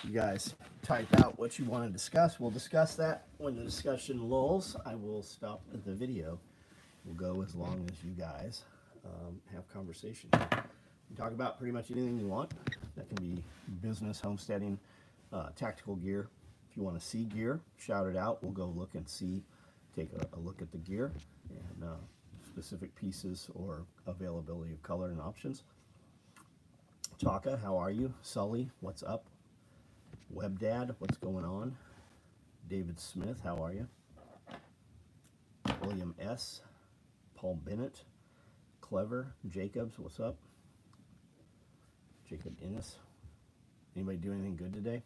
You guys type out what you want to discuss. We'll discuss that. When the discussion lulls, I will stop the video. We'll go as long as you guys have conversation. You talk about pretty much anything you want. That can be business, homesteading, tactical gear. If you want to see gear, shout it out. We'll go look and see, take a look at the gear and specific pieces or availability of color and options. Taka, how are you? Sully, what's up? WebDad, what's going on? David Smith, how are you? William S. Paul Bennett, Clever, Jacobs, what's up? Jacob Innes. Anybody do anything good today?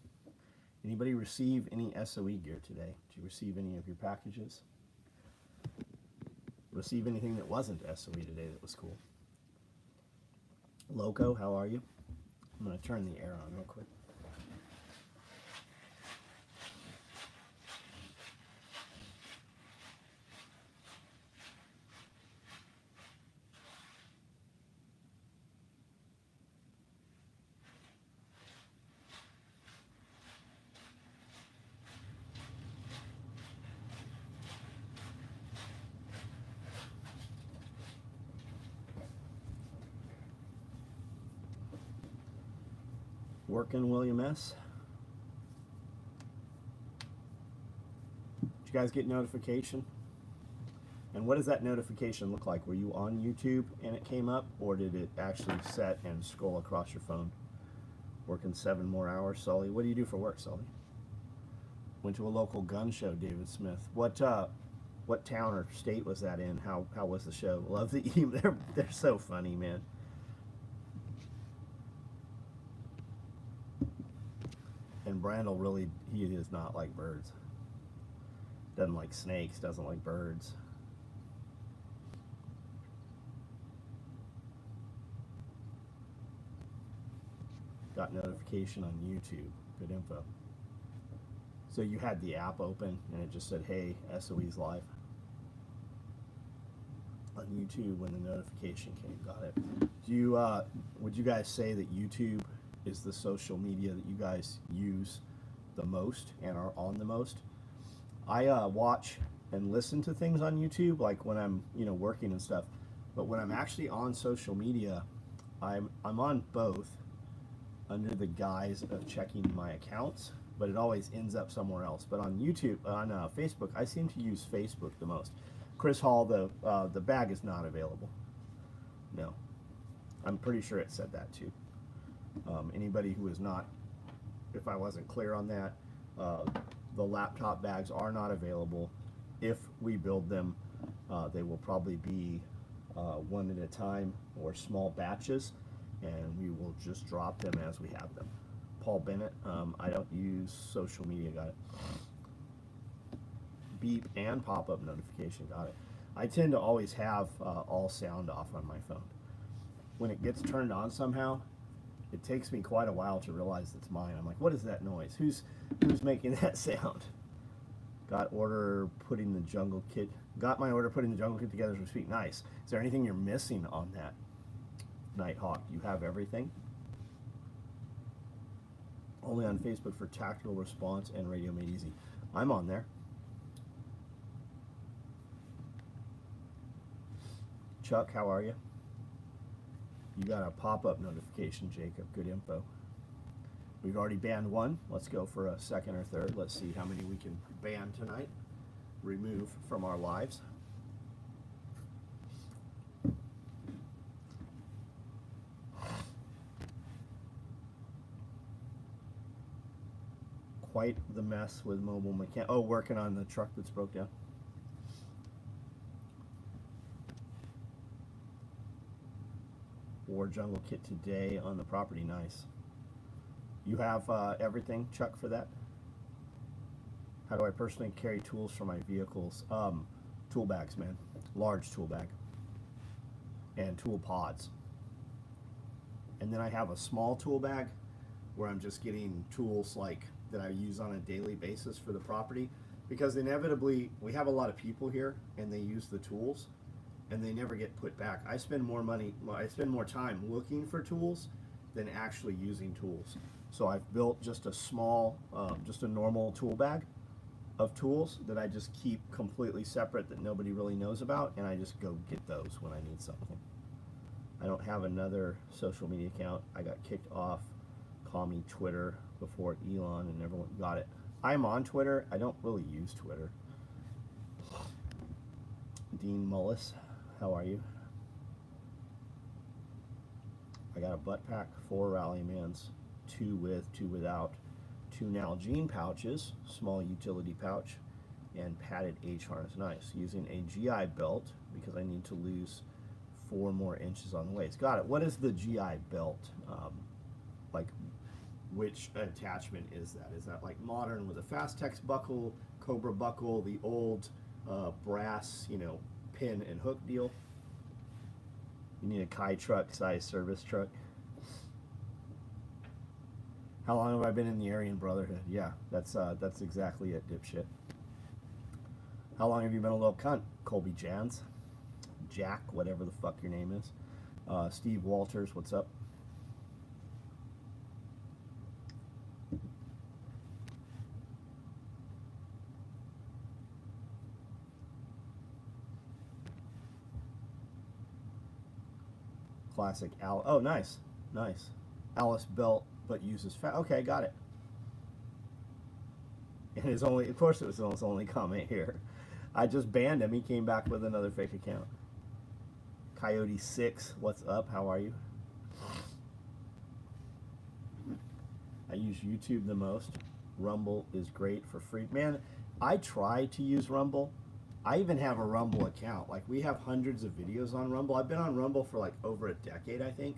Anybody receive any SOE gear today? Did you receive any of your packages? Receive anything that wasn't SOE today that was cool? Loco, how are you? I'm going to turn the air on real quick. Working, William S. Did you guys get notification? And what does that notification look like? Were you on YouTube and it came up, or did it actually set and scroll across your phone? Working 7 more hours, Sully. What do you do for work, Sully? Went to a local gun show, David Smith. What town or state was that in? How was the show? Love the email. They're so funny, man. And Brandel really, he does not like birds. Doesn't like snakes, doesn't like birds. Got notification on YouTube. Good info. So you had the app open and it just said, hey, SOE's live. On YouTube when the notification came. Got it. Do you, would you guys say that YouTube is the social media that you guys use the most and are on the most? I watch and listen to things on YouTube, like when I'm working and stuff. But when I'm actually on social media, I'm on both under the guise of checking my accounts, but it always ends up somewhere else. But on YouTube, on Facebook, I seem to use Facebook the most. Chris Hall, the bag is not available. No, I'm pretty sure it said that too. Anybody who is not, if I wasn't clear on that, the laptop bags are not available. If we build them, they will probably be one at a time or small batches, and we will just drop them as we have them. Paul Bennett, I don't use social media, got it. Beep and pop-up notification, got it. I tend to always have all sound off on my phone. When it gets turned on somehow, it takes me quite a while to realize it's mine. I'm like, what is that noise? Who's making that sound? Got order putting the jungle kit. Got my order putting the jungle kit together as we speak. Nice. Is there anything you're missing on that, Nighthawk? You have everything? Only on Facebook for tactical response and radio made easy. I'm on there. Chuck, how are you? You got a pop-up notification, Jacob. Good info. We've already banned one. Let's go for a second or third. Let's see how many we can ban tonight, remove from our lives. Quite the mess with mobile mechanic. Oh, working on the truck that's broke down. War jungle kit today on the property. Nice. You have everything, Chuck, for that? How do I personally carry tools for my vehicles? Tool bags, man. Large tool bag. And tool pods. And then I have a small tool bag where I'm just getting tools like that I use on a daily basis for the property, because inevitably we have a lot of people here and they use the tools and they never get put back. I spend more time looking for tools than actually using tools. So I've built just a small, just a normal tool bag of tools that I just keep completely separate that nobody really knows about, and I just go get those when I need something. I don't have another social media account. I got kicked off, call me Twitter, before Elon, and everyone got it. I'm on Twitter. I don't really use Twitter. Dean Mullis, how are you? I got a butt pack, 4 Rallymans, 2 with, 2 without, 2 Nalgene pouches, small utility pouch, and padded H harness. Nice. Using a GI belt because I need to lose 4 more inches on the waist. Got it. What is the GI belt? Like, which attachment is that? Is that like modern with a Fastex buckle, Cobra buckle, the old brass, you know, pin and hook deal? You need a Kai truck size service truck. How long have I been in the Aryan Brotherhood? Yeah, that's exactly it, dipshit. How long have you been a little cunt? Colby Jans, Jack, whatever the fuck your name is. Steve Walters, what's up? Classic Al. Oh, nice, nice. Alice belt, but uses fat. Okay, got it. And his only, of course, it was his only comment here. I just banned him. He came back with another fake account. Coyote 6, what's up? How are you? I use YouTube the most. Rumble is great for free. Man, I try to use Rumble. I even have a Rumble account. Like, we have hundreds of videos on Rumble. I've been on Rumble for like over a decade, I think.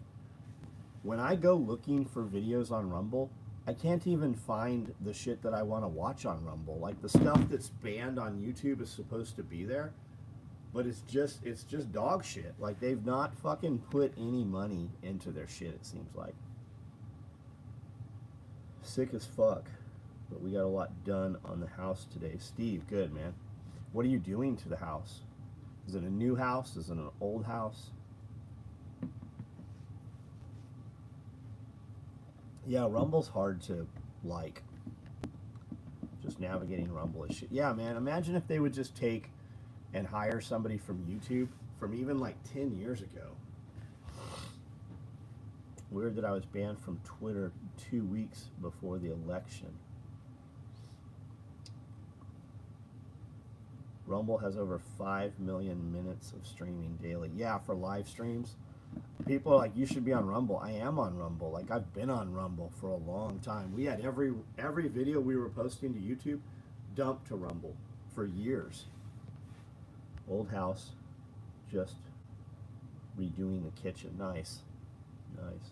When I go looking for videos on Rumble, I can't even find the shit that I want to watch on Rumble. Like, the stuff that's banned on YouTube is supposed to be there, but it's just dog shit. Like, they've not fucking put any money into their shit, it seems like. Sick as fuck, but we got a lot done on the house today. Steve, good, man. What are you doing to the house? Is it a new house? Is it an old house? Yeah, Rumble's hard to like. Just navigating Rumble is shit. Yeah, man, imagine if they would just take and hire somebody from YouTube from even like 10 years ago. Weird that I was banned from Twitter 2 weeks before the election. Rumble has over 5 million minutes of streaming daily. Yeah, for live streams. People are like, you should be on Rumble. I am on Rumble. Like, I've been on Rumble for a long time. We had every video we were posting to YouTube dumped to Rumble for years. Old house, just redoing the kitchen. Nice. Nice.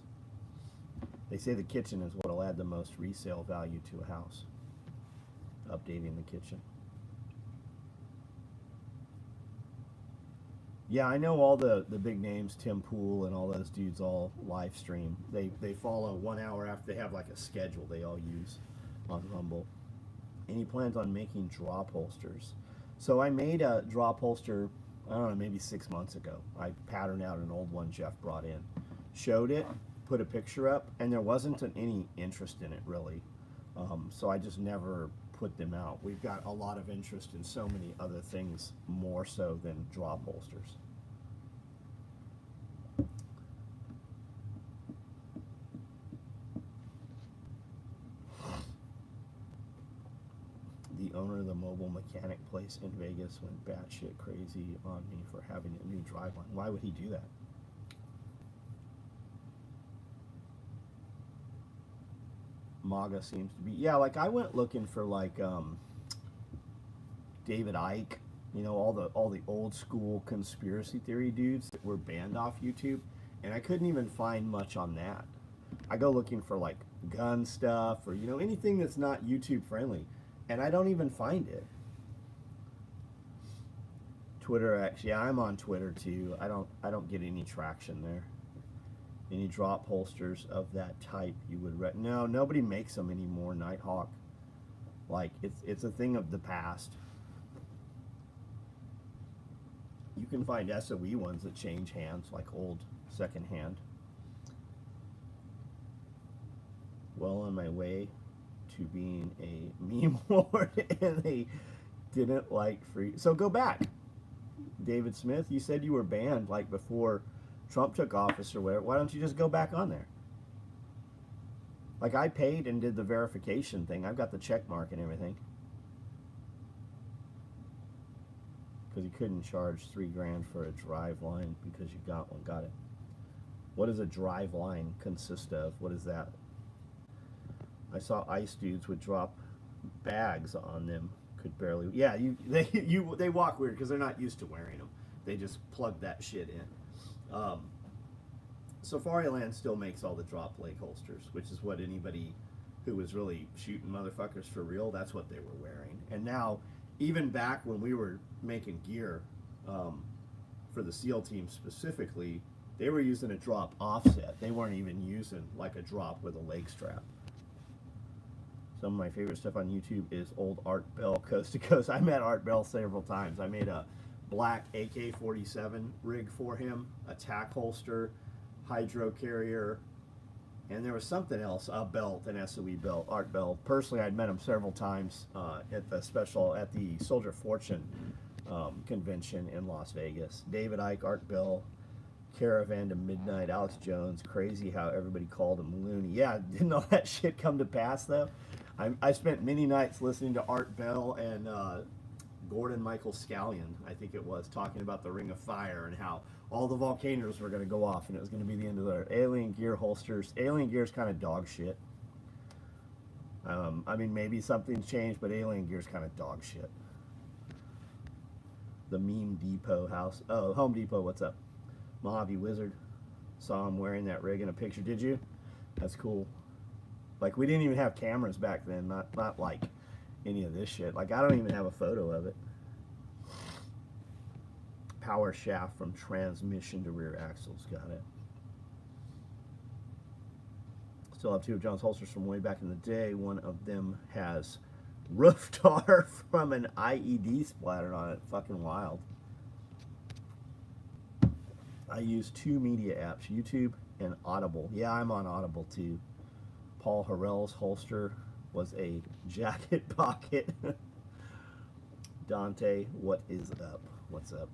They say the kitchen is what will add the most resale value to a house. Updating the kitchen. Yeah, I know all the big names, Tim Pool and all those dudes all live stream. They follow 1 hour after they have like a schedule they all use on Rumble. Any plans on making drop holsters? So I made a drop holster, I don't know, maybe 6 months ago. I patterned out an old one Jeff brought in. Showed it, put a picture up, and there wasn't any interest in it really. So I just never put them out. We've got a lot of interest in so many other things more so than drop holsters. The owner of the mobile mechanic place in Vegas went batshit crazy on me for having a new driveline. Why would he do that? MAGA seems to be, yeah, like I went looking for like David Icke, you know, all the old school conspiracy theory dudes that were banned off YouTube, and I couldn't even find much on that. I go looking for like gun stuff or, you know, anything that's not YouTube friendly, and I don't even find it. Twitter X, yeah, I'm on Twitter too. I don't get any traction there. Any drop holsters of that type you would no, nobody makes them anymore, Nighthawk. Like, it's a thing of the past. You can find SOE ones that change hands, like old second hand. well on my way to being a meme lord, and they didn't like free. So go back, David Smith. You said you were banned like before Trump took office or whatever. Why don't you just go back on there? Like, I paid and did the verification thing. I've got the check mark and everything. Because he couldn't charge $3,000 for a drive line because you got one. Got it. What does a drive line consist of? What is that? I saw ICE dudes would drop bags on them. Could barely. Yeah, they walk weird because they're not used to wearing them. They just plug that shit in. Safariland still makes all the drop leg holsters, which is what anybody who was really shooting motherfuckers for real, that's what they were wearing. And now, even back when we were making gear for the SEAL team specifically, they were using a drop offset. They weren't even using like a drop with a leg strap. Some of my favorite stuff on YouTube is old Art Bell coast to coast. I met Art Bell several times. I made a black AK-47 rig for him, a tack holster, hydro carrier, and there was something else, a belt, an SOE belt, Art Bell. Personally, I'd met him several times at the Soldier Fortune convention in Las Vegas. David Icke, Art Bell, Caravan to Midnight, Alex Jones. Crazy how everybody called him loony. Yeah, didn't all that shit come to pass though? I spent many nights listening to Art Bell and Gordon Michael Scallion, I think it was, talking about the Ring of Fire and how all the volcanoes were going to go off and it was going to be the end of their alien gear holsters. Alien gear's kind of dog shit. I mean, maybe something's changed, but alien gear's kind of dog shit. The Meme Depot house. Oh, Home Depot, what's up? Mojave Wizard. Saw him wearing that rig in a picture. Did you? That's cool. Like, we didn't even have cameras back then. Not like any of this shit. Like, I don't even have a photo of it. Power shaft from transmission to rear axles. Got it. Still have two of John's holsters from way back in the day. One of them has roof tar from an IED splattered on it. Fucking wild. I use two media apps, YouTube and Audible. Yeah, I'm on Audible too. Paul Harrell's holster was a jacket pocket. Dante, what is up? What's up?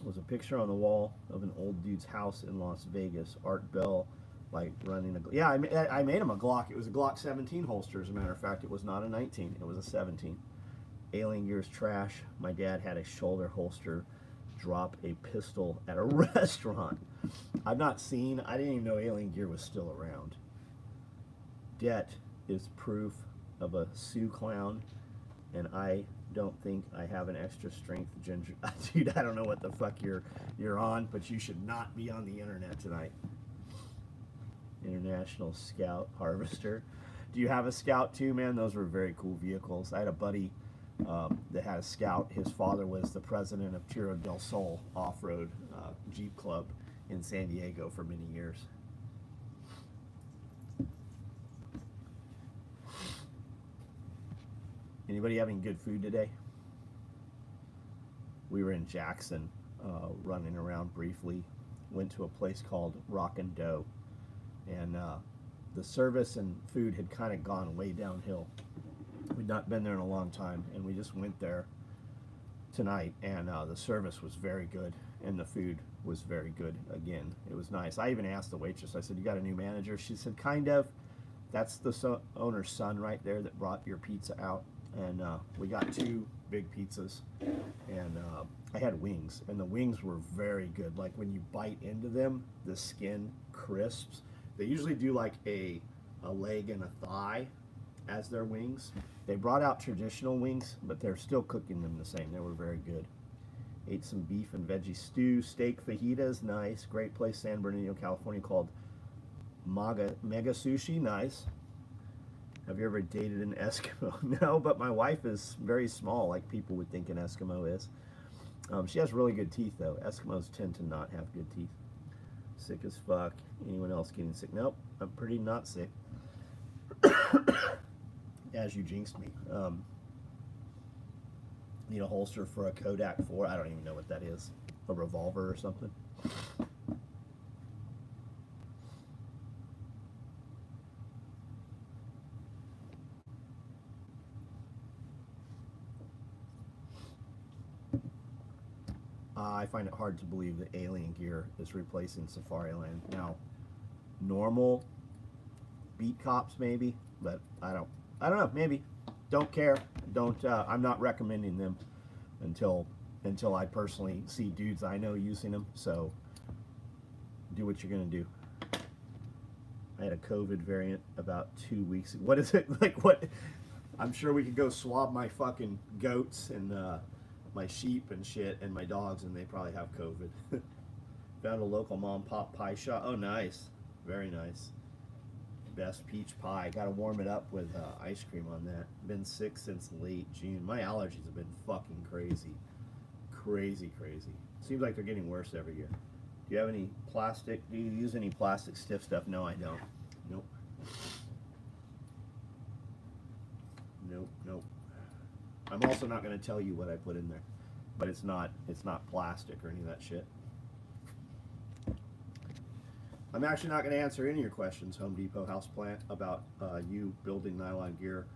Was a picture on the wall of an old dude's house in Las Vegas. Art Bell, like running a. Yeah, I made him a Glock. It was a Glock 17 holster. As a matter of fact, it was not a 19. It was a 17. Alien Gear's trash. My dad had a shoulder holster drop a pistol at a restaurant. I've not seen. I didn't even know Alien Gear was still around. Debt is proof of a Sioux clown, and I don't think I have an extra strength ginger. Dude, I don't know what the fuck you're on, but you should not be on the internet tonight. International Scout Harvester. Do you have a Scout too, man? Those were very cool vehicles. I had a buddy that had a Scout. His father was the president of Tierra del Sol off-road Jeep Club in San Diego for many years. Anybody having good food today? We were in Jackson running around briefly. Went to a place called Rock and Dough. And the service and food had kind of gone way downhill. We'd not been there in a long time, and we just went there tonight, and the service was very good, and the food was very good again. It was nice. I even asked the waitress, I said, you got a new manager? She said, kind of. That's the owner's son right there that brought your pizza out. And we got two big pizzas, and I had wings, and the wings were very good. Like, when you bite into them, the skin crisps. They usually do like a leg and a thigh as their wings. They brought out traditional wings, but they're still cooking them the same. They were very good. Ate some beef and veggie stew. Steak fajitas, nice. Great place, San Bernardino, California, called Mega Sushi, nice. Have you ever dated an Eskimo? No, but my wife is very small, like people would think an Eskimo is. She has really good teeth, though. Eskimos tend to not have good teeth. Sick as fuck. Anyone else getting sick? Nope, I'm pretty not sick. As you jinxed me. Need a holster for a Kodak 4. I don't even know what that is. A revolver or something. I find it hard to believe that alien gear is replacing Safariland. Now, normal beat cops maybe, but I don't know, maybe. Don't care. Don't, I'm not recommending them until I personally see dudes I know using them, so do what you're gonna do. I had a COVID variant about 2 weeks ago. What is it? Like, what? I'm sure we could go swab my fucking goats and my sheep and shit and my dogs, and they probably have COVID. Found a local mom pop pie shop. Oh, nice. Very nice. Best peach pie. Gotta warm it up with ice cream on that. Been sick since late June. My allergies have been fucking crazy. Crazy. Seems like they're getting worse every year. Do you have any plastic? Do you use any plastic stiff stuff? No, I don't. Nope. Nope. I'm also not going to tell you what I put in there, but it's not plastic or any of that shit. I'm actually not going to answer any of your questions, Home Depot houseplant, about you building nylon gear,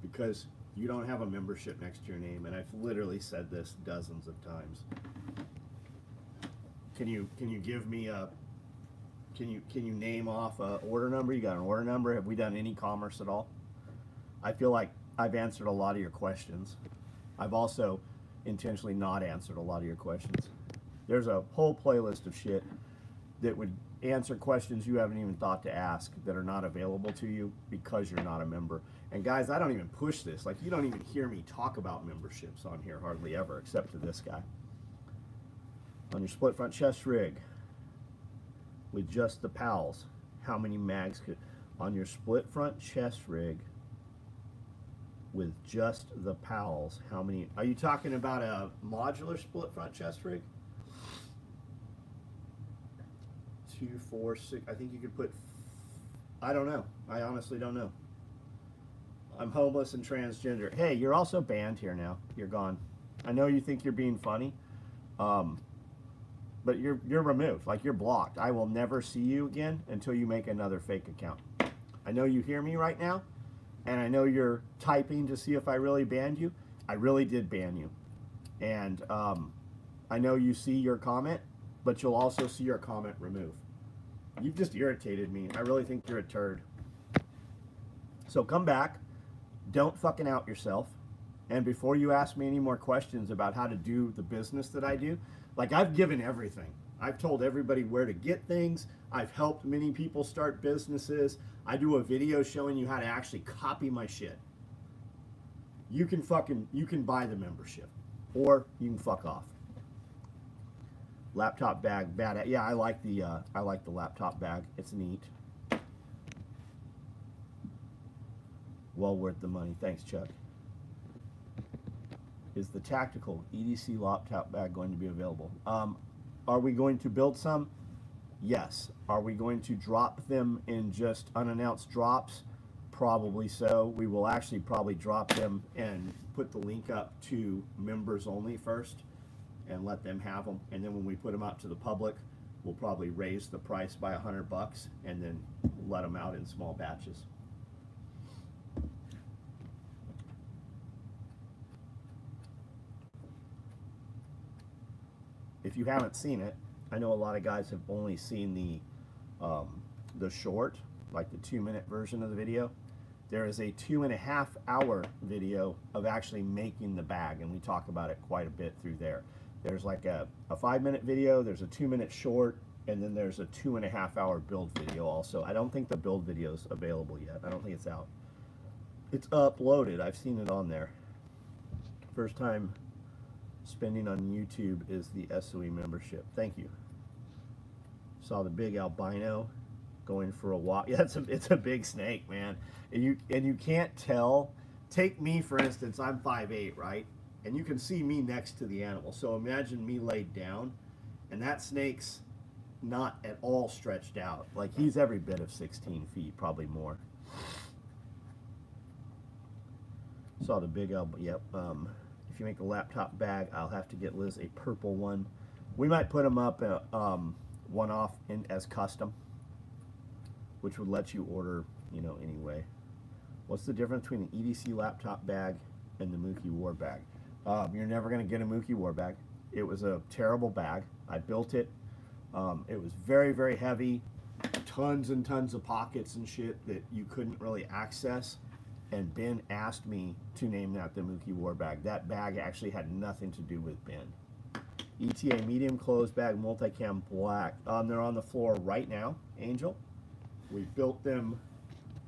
because you don't have a membership next to your name, and I've literally said this dozens of times. Can you give me a can you name off a order number? You got an order number? Have we done any commerce at all? I feel like I've answered a lot of your questions. I've also intentionally not answered a lot of your questions. There's a whole playlist of shit that would answer questions you haven't even thought to ask that are not available to you because you're not a member. And guys, I don't even push this. Like, you don't even hear me talk about memberships on here hardly ever, except to this guy. On your split front chest rig with just the pals, how many mags could, on your split front chest rig with just the pals, how many, are you talking about a modular split front chest rig? 2, 4, 6, I think you could put, I don't know, I honestly don't know. I'm homeless and transgender. Hey, you're also banned here now. You're gone. I know you think you're being funny, but you're removed. Like, you're blocked. I will never see you again until you make another fake account. I know you hear me right now, and I know you're typing to see if I really banned you. I really did ban you. And I know you see your comment, but you'll also see your comment removed. You've just irritated me. I really think you're a turd. So come back. Don't fucking out yourself. And before you ask me any more questions about how to do the business that I do, like, I've given everything. I've told everybody where to get things. I've helped many people start businesses. I do a video showing you how to actually copy my shit. You can buy the membership, or you can fuck off. Laptop bag, bad. Yeah, I like the laptop bag. It's neat. Well worth the money. Thanks, Chuck. Is the tactical EDC laptop bag going to be available? Are we going to build some? Yes. Are we going to drop them in just unannounced drops? Probably so. We will actually probably drop them and put the link up to members only first and let them have them. And then when we put them out to the public, we'll probably raise the price by $100 and then let them out in small batches. If you haven't seen it, I know a lot of guys have only seen the short, like the 2-minute version of the video. There is a 2.5-hour video of actually making the bag, and we talk about it quite a bit through there. There's like a 5-minute video, there's a 2-minute short, and then there's a 2.5-hour build video also. I don't think the build video is available yet. I don't think it's out. It's uploaded. I've seen it on there. First time spending on YouTube is the SOE membership. Thank you. Saw the big albino going for a walk. Yeah, it's a big snake, man. And you can't tell. Take me, for instance. I'm 5'8", right? And you can see me next to the animal. So imagine me laid down, and that snake's not at all stretched out. Like, he's every bit of 16 feet, probably more. Saw the big yep. If you make the laptop bag, I'll have to get Liz a purple one. We might put them up one off as custom, which would let you order, you know, anyway. What's the difference between the EDC laptop bag and the Mookie War bag? You're never going to get a Mookie War bag. It was a terrible bag. I built it. It was very, very heavy, tons and tons of pockets and shit that you couldn't really access. And Ben asked me to name that the Mookie War bag. That bag actually had nothing to do with Ben. ETA medium closed bag, multicam black. They're on the floor right now, Angel. We built them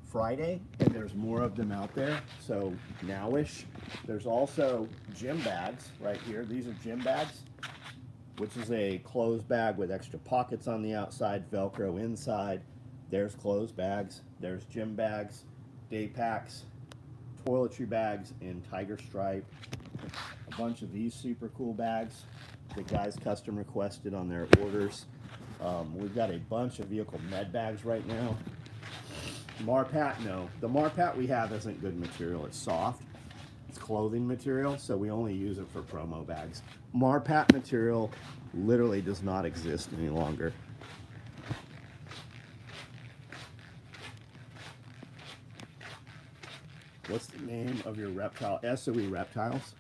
Friday, and there's more of them out there. So nowish. There's also gym bags right here. These are gym bags, which is a closed bag with extra pockets on the outside, Velcro inside. There's closed bags. There's gym bags, day packs, toiletry bags in tiger stripe. A bunch of these super cool bags the guys custom requested on their orders. We've got a bunch of vehicle med bags right now. Marpat, no. The Marpat we have isn't good material. It's soft. It's clothing material, so we only use it for promo bags. Marpat material literally does not exist any longer. What's the name of your reptile? SOE Reptiles.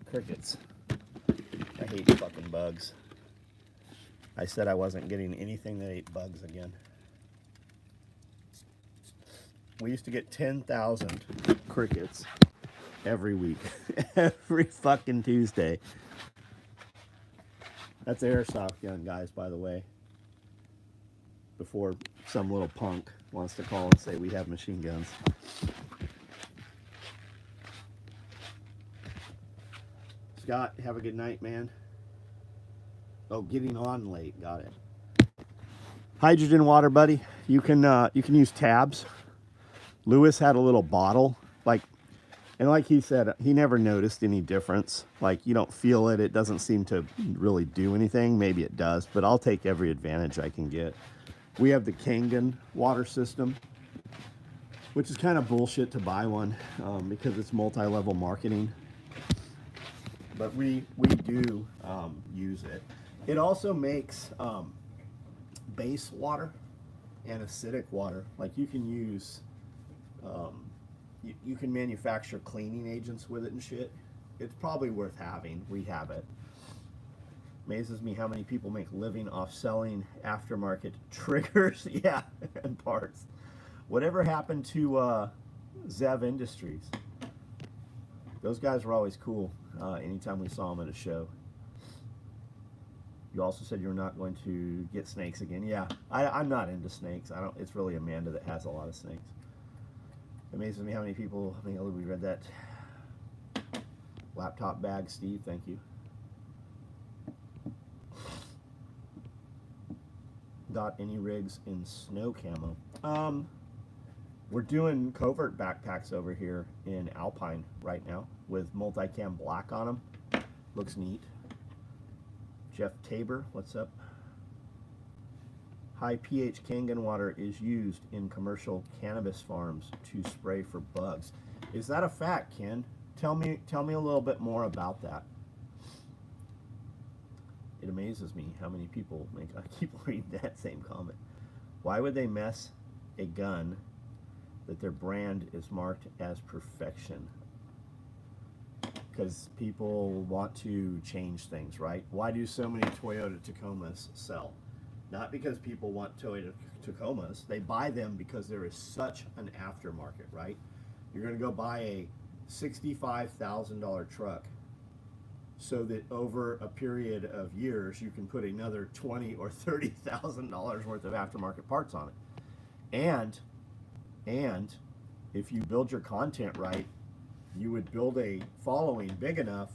Crickets. I hate fucking bugs. I said I wasn't getting anything that ate bugs again. We used to get 10,000 crickets every week. Every fucking Tuesday. That's airsoft gun, guys, by the way. Before some little punk wants to call and say we have machine guns. Scott, have a good night, man. Oh, getting on late. Got it. Hydrogen water, buddy. You can use tabs. Lewis had a little bottle, and like he said, he never noticed any difference. Like, you don't feel it. It doesn't seem to really do anything. Maybe it does, but I'll take every advantage I can get. We have the Kangen water system, which is kind of bullshit to buy one because it's multi-level marketing. But we do use it. It also makes base water and acidic water. Like, you can use, you can manufacture cleaning agents with it and shit. It's probably worth having. We have it. Amazes me how many people make living off selling aftermarket triggers, yeah, and parts. Whatever happened to Zev Industries? Those guys were always cool. Anytime we saw them at a show. You also said you're not going to get snakes again. Yeah, I'm not into snakes. I don't. It's really Amanda that has a lot of snakes. Amazes me how many people. I think we read that. Laptop bag, Steve. Thank you. Got any rigs in snow camo? We're doing covert backpacks over here in Alpine right now with multicam black on them. Looks neat. Jeff Tabor, what's up? High pH Kangen water is used in commercial cannabis farms to spray for bugs. Is that a fact, Ken? Tell me a little bit more about that. It amazes me how many people make. I keep reading that same comment. Why would they mess a gun that their brand is marked as perfection? Because people want to change things, right? Why do so many Toyota Tacomas sell? Not because people want Toyota Tacomas. They buy them because there is such an aftermarket, right? You're going to go buy a $65,000 truck so that over a period of years you can put another $20,000 or $30,000 worth of aftermarket parts on it. And if you build your content right, you would build a following big enough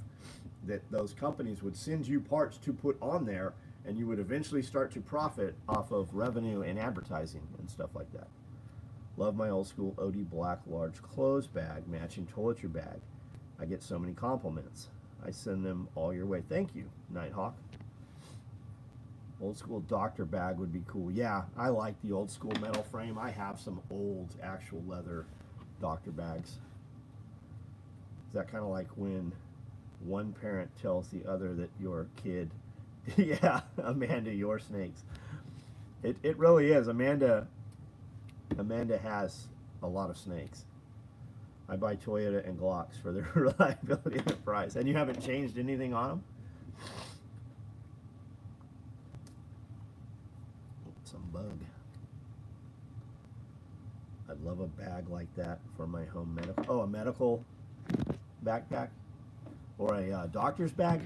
that those companies would send you parts to put on there, and you would eventually start to profit off of revenue and advertising and stuff like that. Love my old school OD black large clothes bag, matching toiletry bag. I get so many compliments. I send them all your way. Thank you, Nighthawk. Old school doctor bag would be cool. Yeah, I like the old school metal frame. I have some old actual leather doctor bags. Is that kind of like when one parent tells the other that your kid, yeah, Amanda, your snakes. It really is. Amanda has a lot of snakes. I buy Toyota and Glocks for their reliability and their price. And you haven't changed anything on them? Some bug. I'd love a bag like that for my home medical. Oh, a medical backpack? Or a doctor's bag?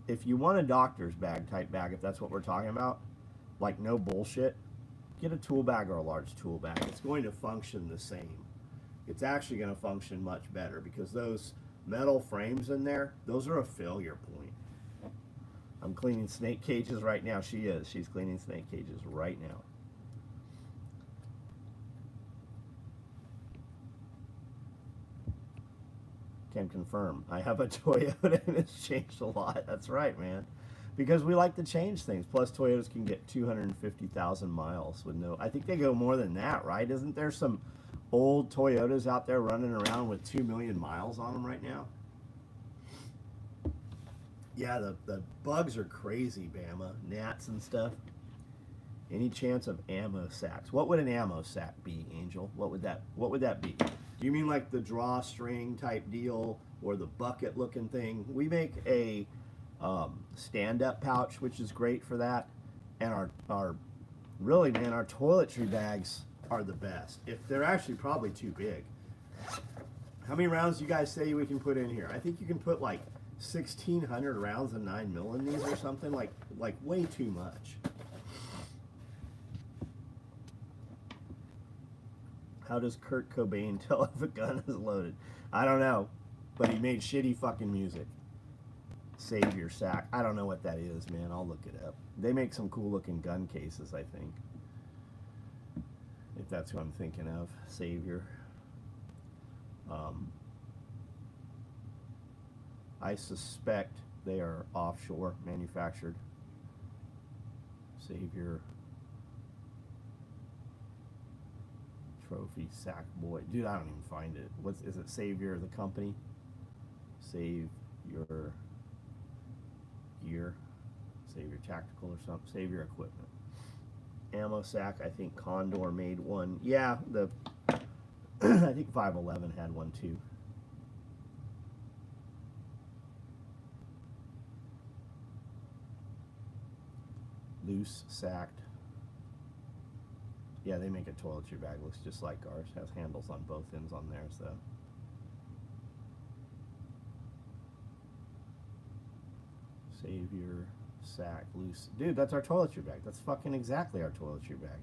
If you want a doctor's bag type bag, if that's what we're talking about, like no bullshit, get a tool bag or a large tool bag. It's going to function the same. It's actually going to function much better because those metal frames in there, those are a failure point. I'm cleaning snake cages right now. She is. She's cleaning snake cages right now. Can confirm. I have a Toyota and it's changed a lot. That's right, man. Because we like to change things. Plus, Toyotas can get 250,000 miles with no... I think they go more than that, right? Isn't there some old Toyotas out there running around with 2 million miles on them right now? Yeah, the bugs are crazy, Bama. Gnats and stuff. Any chance of ammo sacks? What would an ammo sack be, Angel? What would that be? Do you mean like the drawstring type deal or the bucket looking thing? We make a stand-up pouch, which is great for that. And our really, man, our toiletry bags are the best. If they're actually probably too big. How many rounds do you guys say we can put in here? I think you can put like 1,600 rounds of 9mm in these or something, like way too much. How does Kurt Cobain tell if a gun is loaded? I don't know, but he made shitty fucking music. Save your sack. I don't know what that is, man. I'll look it up. They make some cool looking gun cases, I think. If that's who I'm thinking of. Savior. I suspect they are offshore manufactured. Savior. Trophy sack boy. Dude, I don't even find it. Is it Savior the company? Save your gear. Save your tactical or something. Save your equipment. Ammo sack, I think Condor made one. Yeah, the I think 511 had one too. Loose sacked. Yeah, they make a toiletry bag. Looks just like ours. Has handles on both ends on theirs, though. Savior, sack, loose. Dude, that's our toiletry bag. That's fucking exactly our toiletry bag.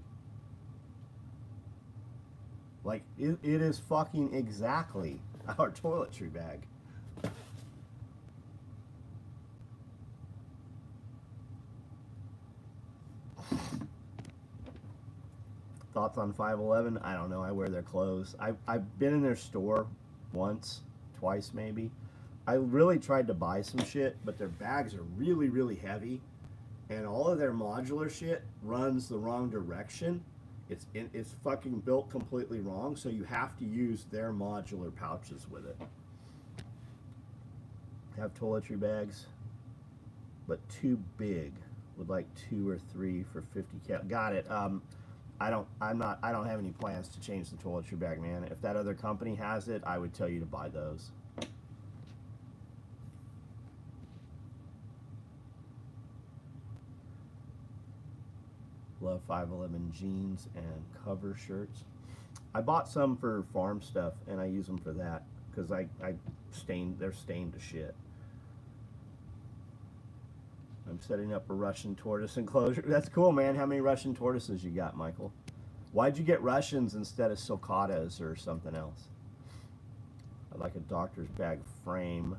Like, it is fucking exactly our toiletry bag. Thoughts on 511? I don't know. I wear their clothes. I've been in their store once, twice maybe. I really tried to buy some shit, but their bags are really, really heavy. And all of their modular shit runs the wrong direction. It's fucking built completely wrong, so you have to use their modular pouches with it. Have toiletry bags, but too big. Would like 2 or 3 for 50 cal. Got it. I don't have any plans to change the toiletry bag, man. If that other company has it, I would tell you to buy those. Love 511 jeans and cover shirts. I bought some for farm stuff and I use them for that because they're stained to shit. I'm setting up a Russian tortoise enclosure. That's cool, man. How many Russian tortoises you got, Michael? Why'd you get Russians instead of sulcatas or something else? I like a doctor's bag frame.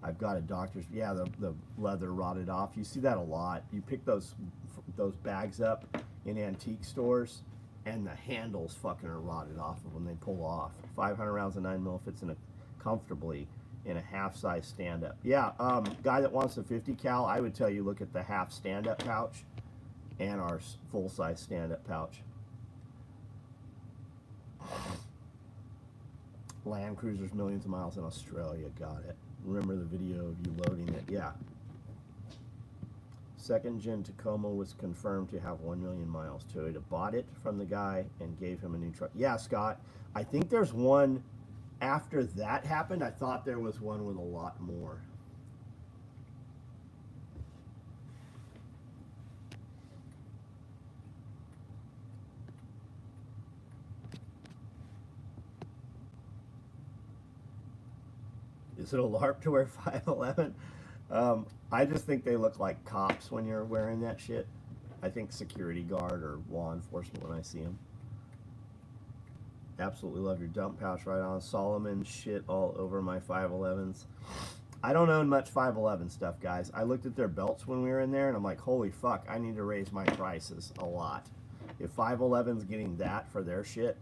I've got a doctor's, yeah, the leather rotted off. You see that a lot. You pick those bags up in antique stores, and the handles fucking are rotted off of them. They pull off. 500 rounds of 9mm fits in comfortably in a half-size stand-up. Yeah, guy that wants a 50 cal, I would tell you look at the half stand-up pouch and our full-size stand-up pouch. Land Cruisers millions of miles in Australia. Got it. Remember the video of you loading it? Yeah. Second gen Tacoma was confirmed to have 1 million miles. Toyota bought it from the guy and gave him a new truck. Yeah, Scott, I think there's one after that happened. I thought there was one with a lot more. Is it a LARP to wear 511? I just think they look like cops when you're wearing that shit. I think security guard or law enforcement when I see them. Absolutely love your dump pouch right on. Solomon shit all over my 511s. I don't own much 511 stuff, guys. I looked at their belts when we were in there and I'm like, holy fuck, I need to raise my prices a lot. If 511's getting that for their shit,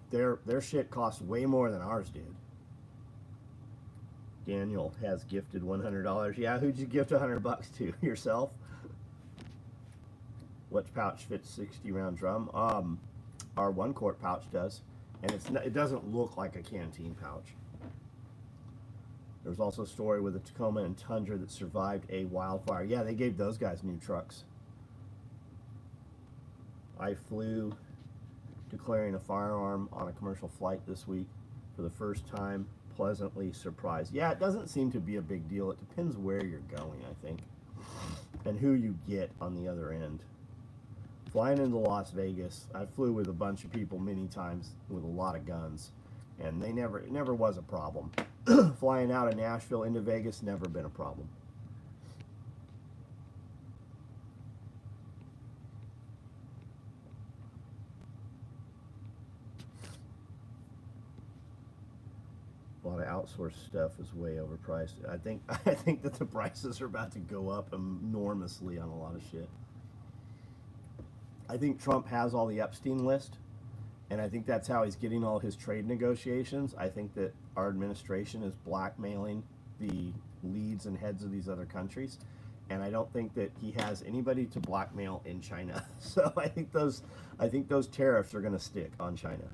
their shit costs way more than ours did. Daniel has gifted $100. Yeah, who'd you gift $100 to? Yourself? What pouch fits 60 round drum? Our 1 quart pouch does, and it doesn't look like a canteen pouch. There's also a story with a Tacoma and Tundra that survived a wildfire. Yeah, they gave those guys new trucks. I flew declaring a firearm on a commercial flight this week for the first time. Pleasantly surprised. Yeah, it doesn't seem to be a big deal. It depends where you're going, I think, and who you get on the other end. Flying into Las Vegas, I flew with a bunch of people many times with a lot of guns, and it never was a problem. Flying out of Nashville into Vegas, never been a problem. A lot of outsourced stuff is way overpriced. I think that the prices are about to go up enormously on a lot of shit. I think Trump has all the Epstein list, and I think that's how he's getting all his trade negotiations. I think that our administration is blackmailing the leads and heads of these other countries, and I don't think that he has anybody to blackmail in China. So I think those tariffs are going to stick on China.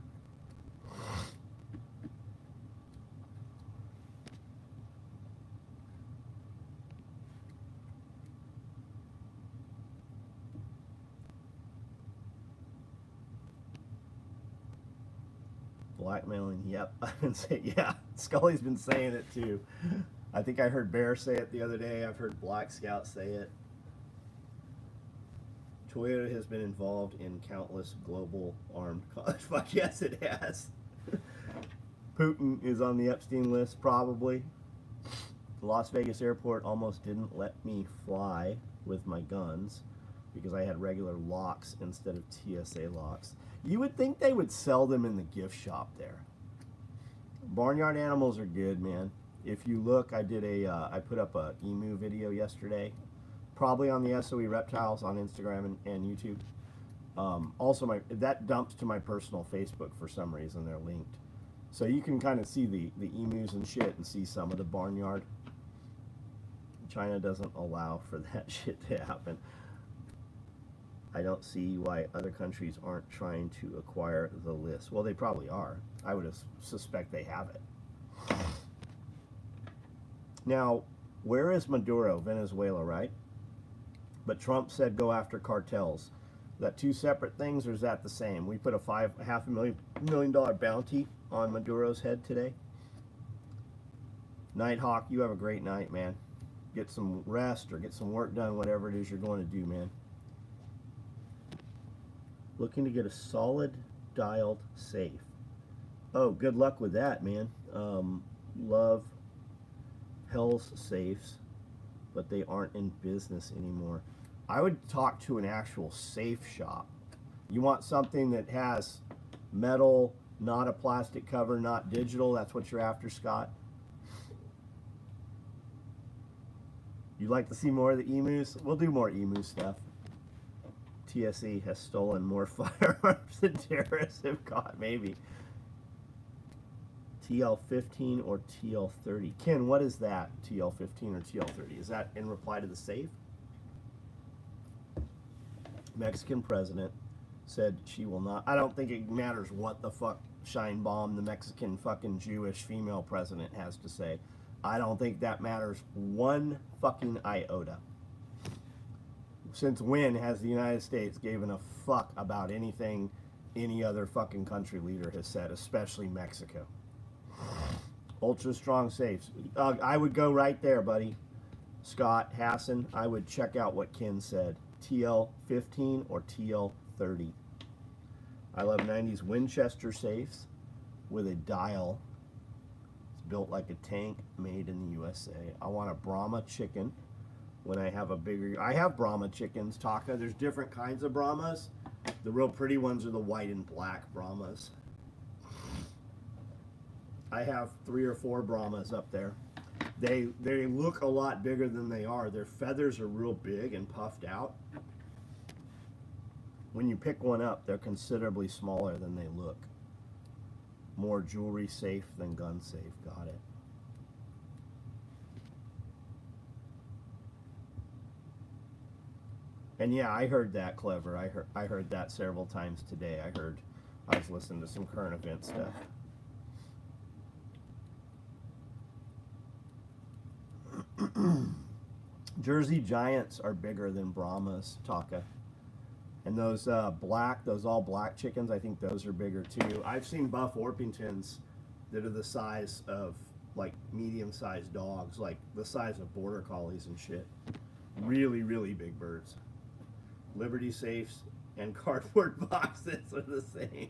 Blackmailing, yep. I've been saying, yeah, Scully's been saying it too. I think I heard Bear say it the other day. I've heard Black Scout say it. Toyota has been involved in countless global armed conflicts. Fuck yes, it has. Putin is on the Epstein list, probably. The Las Vegas airport almost didn't let me fly with my guns because I had regular locks instead of TSA locks. You would think they would sell them in the gift shop there. Barnyard animals are good, man. If you look, I put up a emu video yesterday, probably on the SOE reptiles on Instagram and YouTube. Also, that dumps to my personal Facebook for some reason. They're linked, so you can kind of see the emus and shit and see some of the barnyard. China doesn't allow for that shit to happen. I don't see why other countries aren't trying to acquire the list. Well, they probably are. I would suspect they have it. Now, where is Maduro? Venezuela, right? But Trump said go after cartels. Is that two separate things, or is that the same? We put a $500,000 bounty on Maduro's head today. Nighthawk, you have a great night, man. Get some rest or get some work done, whatever it is you're going to do, man. Looking to get a solid dialed safe. Oh, good luck with that, man. Love Hell's safes, but they aren't in business anymore. I would talk to an actual safe shop. You want something that has metal, not a plastic cover, not digital. That's what you're after, Scott. You'd like to see more of the emus? We'll do more emu stuff. TSE has stolen more firearms than terrorists have caught, maybe. TL15 or TL30. Ken, what is that, TL15 or TL30? Is that in reply to the safe? Mexican president said she will not. I don't think it matters what the fuck Shine Bomb, the Mexican fucking Jewish female president, has to say. I don't think that matters one fucking iota. Since when has the United States given a fuck about anything any other fucking country leader has said, especially Mexico? Ultra strong safes. I would go right there, buddy. Scott Hassan, I would check out what Ken said. TL15 or TL30. I love 90s Winchester safes with a dial. It's built like a tank, made in the USA. I want a Brahma chicken when I have a bigger... I have Brahma chickens, Taka. There's different kinds of Brahmas. The real pretty ones are the white and black Brahmas. I have 3 or 4 Brahmas up there. They look a lot bigger than they are. Their feathers are real big and puffed out. When you pick one up, they're considerably smaller than they look. More jewelry safe than gun safe. Got it. And yeah, I heard that, Clever. I heard that several times today. I was listening to some current event stuff. Jersey Giants are bigger than Brahmas, Taka. And those all black chickens, I think those are bigger too. I've seen Buff Orpingtons that are the size of like medium-sized dogs, like the size of border collies and shit. Really, really big birds. Liberty safes and cardboard boxes are the same.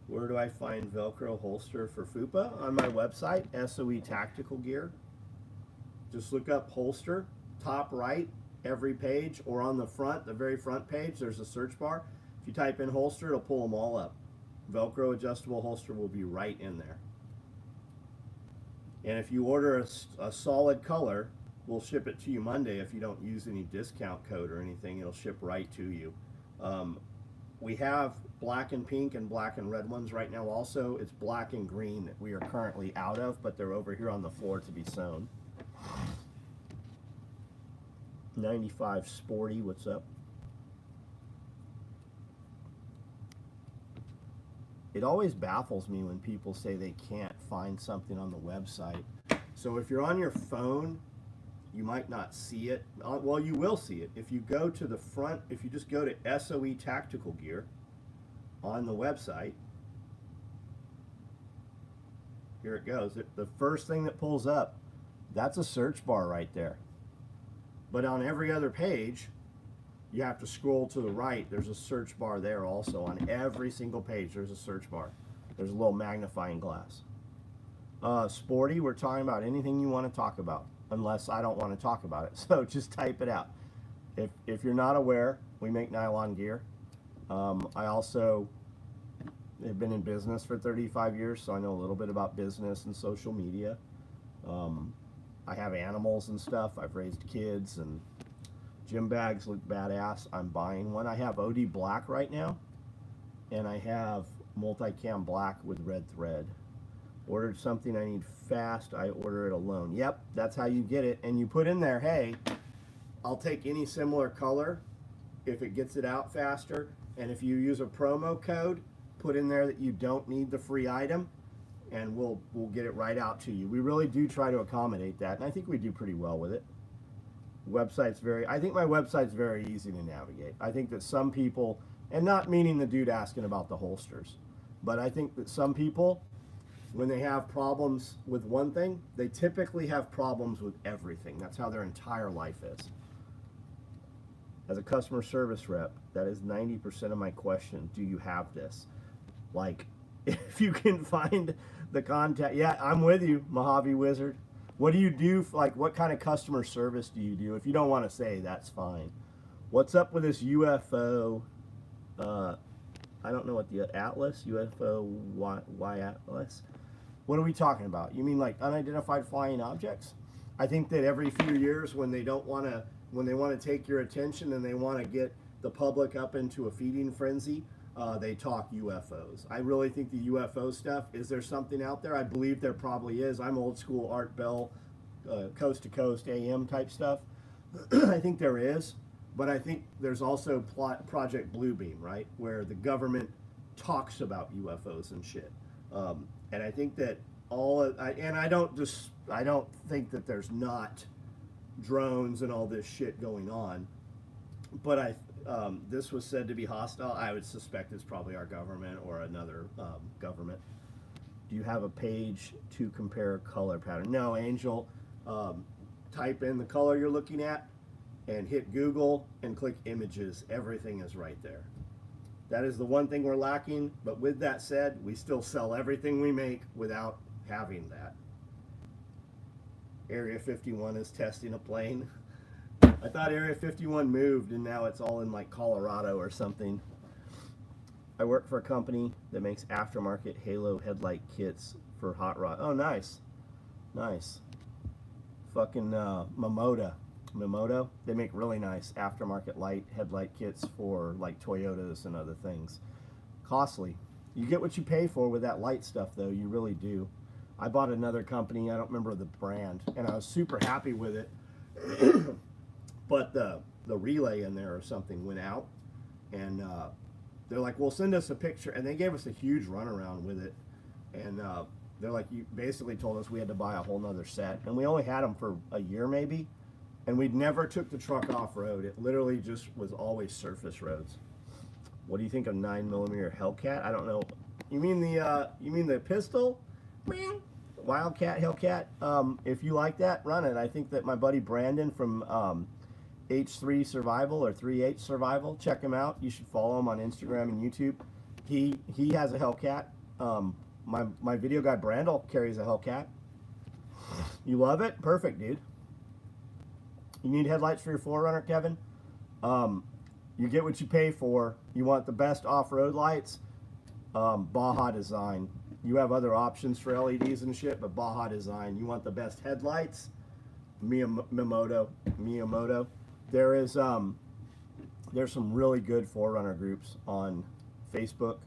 Where do I find Velcro holster for FUPA? On my website, SOE Tactical Gear. Just look up holster, top right, every page, or on the front, the very front page, there's a search bar. If you type in holster, it'll pull them all up. Velcro adjustable holster will be right in there. And if you order a solid color, we'll ship it to you Monday. If you don't use any discount code or anything, it'll ship right to you. We have black and pink and black and red ones right now also. It's black and green that we are currently out of, but they're over here on the floor to be sewn. 95 Sporty, what's up? It always baffles me when people say they can't find something on the website. So if you're on your phone, you might not see it. Well, you will see it. If you go to the front, if you just go to SOE Tactical Gear on the website, here it goes. The first thing that pulls up, that's a search bar right there. But on every other page, you have to scroll to the right. There's a search bar there also. On every single page, there's a search bar. There's a little magnifying glass. Sporty, we're talking about anything you want to talk about, unless I don't want to talk about it. So just type it out. If you're not aware, we make nylon gear. I also have been in business for 35 years, so I know a little bit about business and social media. I have animals and stuff. I've raised kids, and gym bags look badass. I'm buying one. I have OD black right now, and I have multicam black with red thread. Ordered something I need fast, I order it alone. Yep, that's how you get it. And you put in there, hey, I'll take any similar color if it gets it out faster. And if you use a promo code, put in there that you don't need the free item, and we'll get it right out to you. We really do try to accommodate that, and I think we do pretty well with it. I think my website's very easy to navigate. I think that some people, and not meaning the dude asking about the holsters, but I think that some people, when they have problems with one thing, they typically have problems with everything. That's how their entire life is. As a customer service rep, that is 90% of my question. Do you have this? Like, if you can find the contact. Yeah, I'm with you, Mojave Wizard. What do you do? Like, what kind of customer service do you do? If you don't want to say, that's fine. What's up with this UFO? I don't know what the Atlas, UFO, Y Atlas. What are we talking about? You mean like unidentified flying objects? I think that every few years when they want to take your attention and they want to get the public up into a feeding frenzy, they talk UFOs. I really think the UFO stuff, is there something out there? I believe there probably is. I'm old school Art Bell, coast to coast AM type stuff. I think there is, but I think there's also Project Bluebeam, right? Where the government talks about UFOs and shit. And I think that I don't think that there's not drones and all this shit going on. But this was said to be hostile. I would suspect it's probably our government or another government. Do you have a page to compare color pattern? No, Angel. Type in the color you're looking at and hit Google and click images. Everything is right there. That is the one thing we're lacking. But with that said, we still sell everything we make without having that. Area 51 is testing a plane. I thought Area 51 moved and now it's all in like Colorado or something. I work for a company that makes aftermarket halo headlight kits for hot rod. Oh, nice. Nice. Fucking Mimoto. They make really nice aftermarket light headlight kits for like Toyotas and other things. Costly. You get what you pay for with that light stuff though, you really do. I bought another company, I don't remember the brand, and I was super happy with it. But the relay in there or something went out, and they're like, well, send us a picture, and they gave us a huge runaround with it, and they're like, you basically told us we had to buy a whole nother set, and we only had them for a year maybe, and we'd never took the truck off-road. It literally just was always surface roads. What do you think of 9mm Hellcat? I don't know. You mean the pistol? Wildcat, Hellcat. If you like that, run it. I think that my buddy Brandon from H3 Survival or 3H Survival, check him out. You should follow him on Instagram and YouTube. He has a Hellcat. My video guy Brandel carries a Hellcat. You love it? Perfect, dude. You need headlights for your 4Runner, Kevin? You get what you pay for. You want the best off-road lights? Baja Design. You have other options for LEDs and shit, but Baja Design. You want the best headlights? Miyamoto. There's some really good 4Runner groups on Facebook,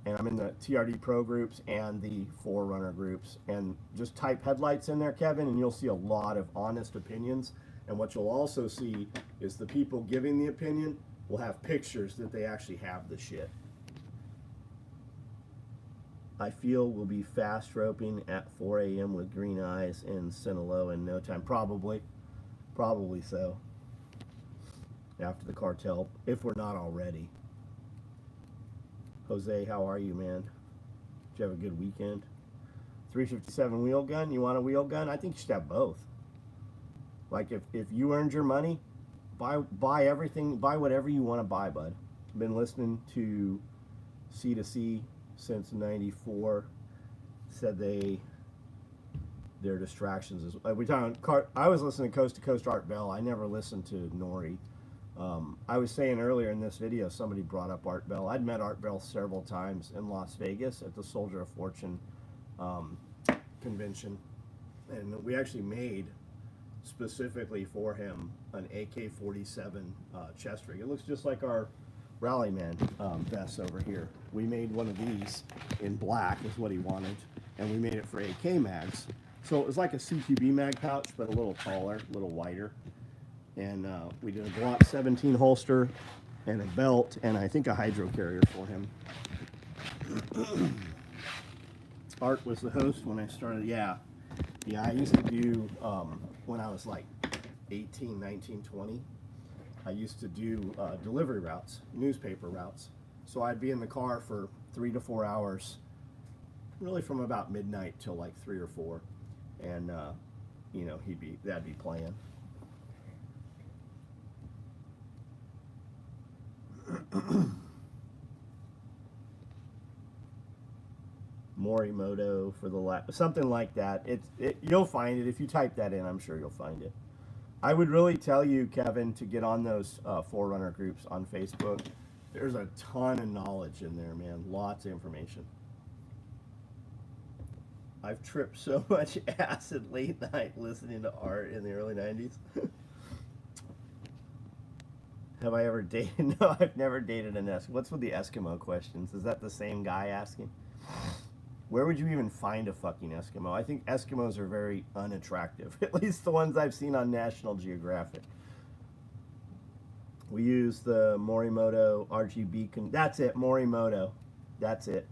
and I'm in the TRD Pro groups and the 4Runner groups. And just type headlights in there, Kevin, and you'll see a lot of honest opinions. And what you'll also see is the people giving the opinion will have pictures that they actually have the shit. I feel we'll be fast roping at 4 a.m. with green eyes in Sinaloa in no time. Probably so. After the cartel, if we're not already. Jose, how are you, man? Did you have a good weekend? 357 wheel gun. You want a wheel gun? I think you should have both. Like if you earned your money, buy everything, buy whatever you want to buy, bud. Been listening to C2C since '94. Said their distractions is we talking. I was listening to Coast to Coast Art Bell. I never listened to Nori. I was saying earlier in this video, somebody brought up Art Bell. I'd met Art Bell several times in Las Vegas at the Soldier of Fortune convention, and we actually made specifically for him an AK-47 chest rig. It looks just like our Rallyman vest over here. We made one of these in black is what he wanted, and we made it for AK mags. So it was like a CQB mag pouch, but a little taller, a little wider. And we did a Glock 17 holster and a belt, and I think a hydro carrier for him. Art was the host when I started. Yeah, I used to do, when I was like 18, 19, 20, I used to do delivery routes, newspaper routes. So I'd be in the car for 3 to 4 hours, really from about midnight till like 3 or 4. And, you know, that'd be playing. Morimoto for the something like that. You'll find it if you type that in. I'm sure you'll find it. I would really tell you, Kevin, to get on those 4Runner groups on Facebook. There's a ton of knowledge in there, man. Lots of information. I've tripped so much acid late night listening to Art in the early 90s. Have I ever dated? No, I've never dated an Eskimo. What's with the Eskimo questions? Is that the same guy asking? Where would you even find a fucking Eskimo? I think Eskimos are very unattractive. At least the ones I've seen on National Geographic. We use the Morimoto RGB. That's it, Morimoto. That's it.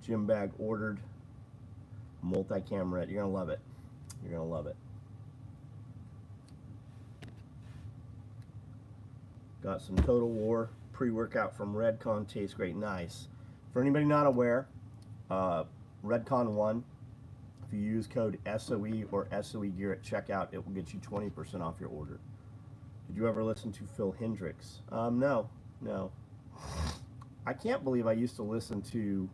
Gym bag ordered. Multi-cam red. You're going to love it. You're going to love it. Got some Total War pre-workout from Redcon. Tastes great. Nice. For anybody not aware, Redcon 1, if you use code SOE or SOE Gear at checkout, it will get you 20% off your order. Did you ever listen to Phil Hendricks? No. I can't believe I used to listen to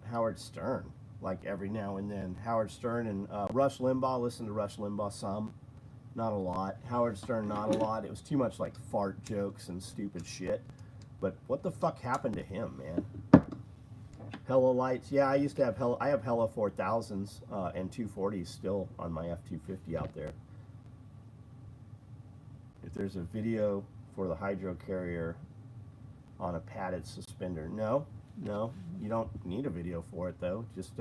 Howard Stern, like every now and then. Howard Stern and Rush Limbaugh. Listen to Rush Limbaugh some, not a lot. Howard Stern, not a lot. It was too much like fart jokes and stupid shit. But what the fuck happened to him, man? Hella lights. Yeah, I used to have Hella. I have Hella 4000s and 240s still on my F250 out there. If there's a video for the hydro carrier on a padded suspender, no, you don't need a video for it though. Just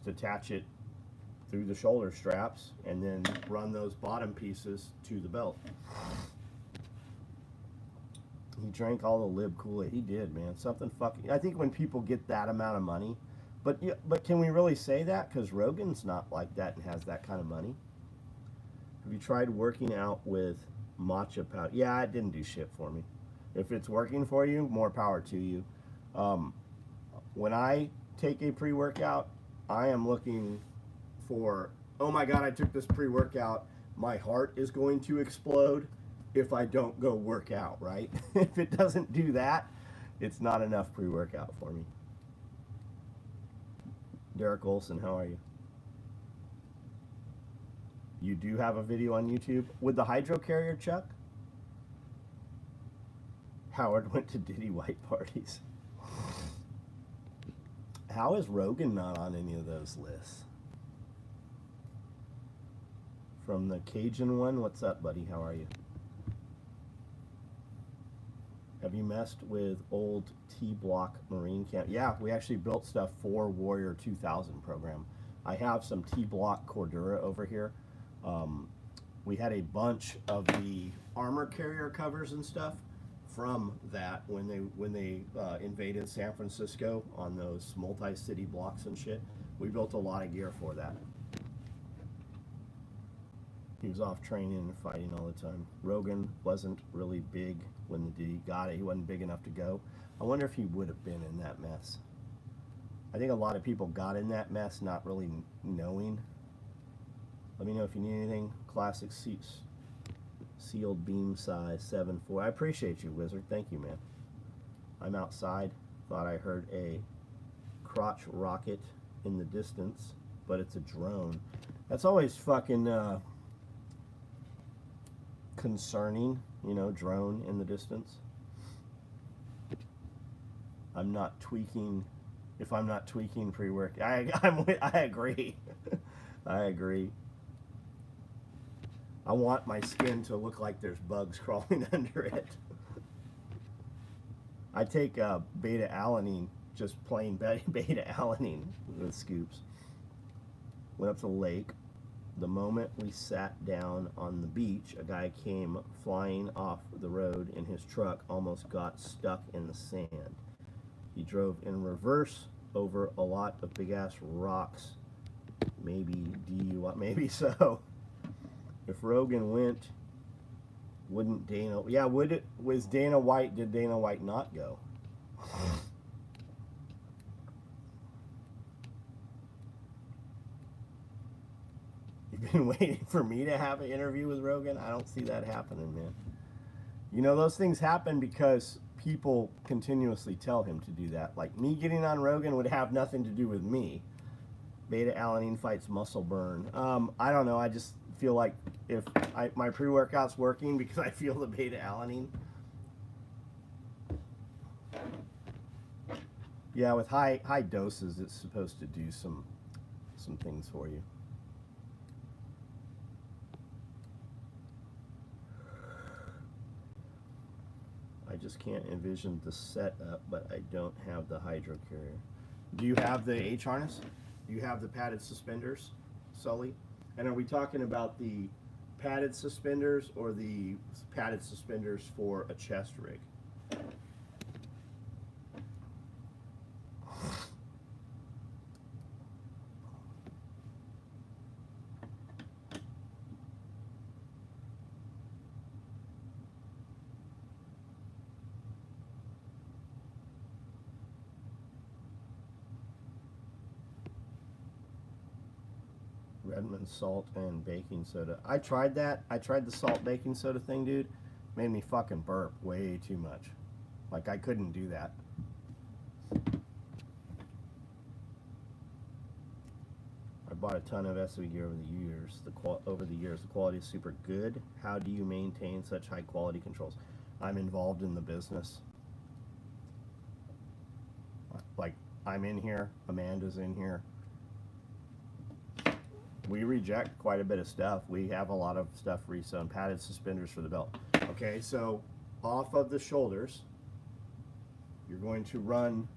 attach it through the shoulder straps and then run those bottom pieces to the belt. He drank all the Lib Kool-Aid. He did, man. Something fucking. I think when people get that amount of money, but can we really say that? Because Rogan's not like that and has that kind of money. Have you tried working out with matcha powder? Yeah, it didn't do shit for me. If it's working for you, more power to you. When I take a pre-workout, I am looking for, oh my God, I took this pre-workout. My heart is going to explode if I don't go work out, right? If it doesn't do that, it's not enough pre-workout for me. Derek Olson, how are you? You do have a video on YouTube with the hydro carrier, Chuck? Howard went to Diddy White parties. How is Rogan not on any of those lists? From the Cajun one, what's up, buddy? How are you? Have you messed with old T-Block Marine Camp? Yeah, we actually built stuff for Warrior 2000 program. I have some T-Block Cordura over here. We had a bunch of the armor carrier covers and stuff from that when they invaded San Francisco on those multi-city blocks and shit. We built a lot of gear for that. He was off training and fighting all the time. Rogan wasn't really big when the Diddy got it. He wasn't big enough to go. I wonder if he would have been in that mess. I think a lot of people got in that mess not really knowing. Let me know if you need anything. Classic seats. Sealed beam size 7.4. I appreciate you, Wizard. Thank you, man. I'm outside. Thought I heard a crotch rocket in the distance, but it's a drone. That's always fucking concerning, you know, drone in the distance. I'm not tweaking. If I'm not tweaking pre-work, I agree. I agree. I want my skin to look like there's bugs crawling under it. I take beta-alanine, just plain beta-alanine with scoops. Went up to the lake. The moment we sat down on the beach, a guy came flying off the road in his truck, almost got stuck in the sand. He drove in reverse over a lot of big-ass rocks. Maybe DUI, maybe so. If Rogan went, wouldn't Dana? Yeah, would it? Was Dana White? Did Dana White not go? You've been waiting for me to have an interview with Rogan? I don't see that happening, man. You know, those things happen because people continuously tell him to do that. Like, me getting on Rogan would have nothing to do with me. Beta-alanine fights muscle burn. I don't know. I just feel like if my pre-workout's working because I feel the beta-alanine. Yeah, with high doses, it's supposed to do some things for you. I just can't envision the setup, but I don't have the hydro carrier. Do you have the H harness? Do you have the padded suspenders, Sully? And are we talking about the padded suspenders or the padded suspenders for a chest rig? Redmond salt and baking soda. I tried that. I tried the salt baking soda thing, dude. Made me fucking burp way too much. Like, I couldn't do that. I bought a ton of SOE gear over the years. The quality is super good. How do you maintain such high quality controls? I'm involved in the business. Like, I'm in here. Amanda's in here. We reject quite a bit of stuff. We have a lot of stuff resewn. Padded suspenders for the belt. Okay, so off of the shoulders, you're going to run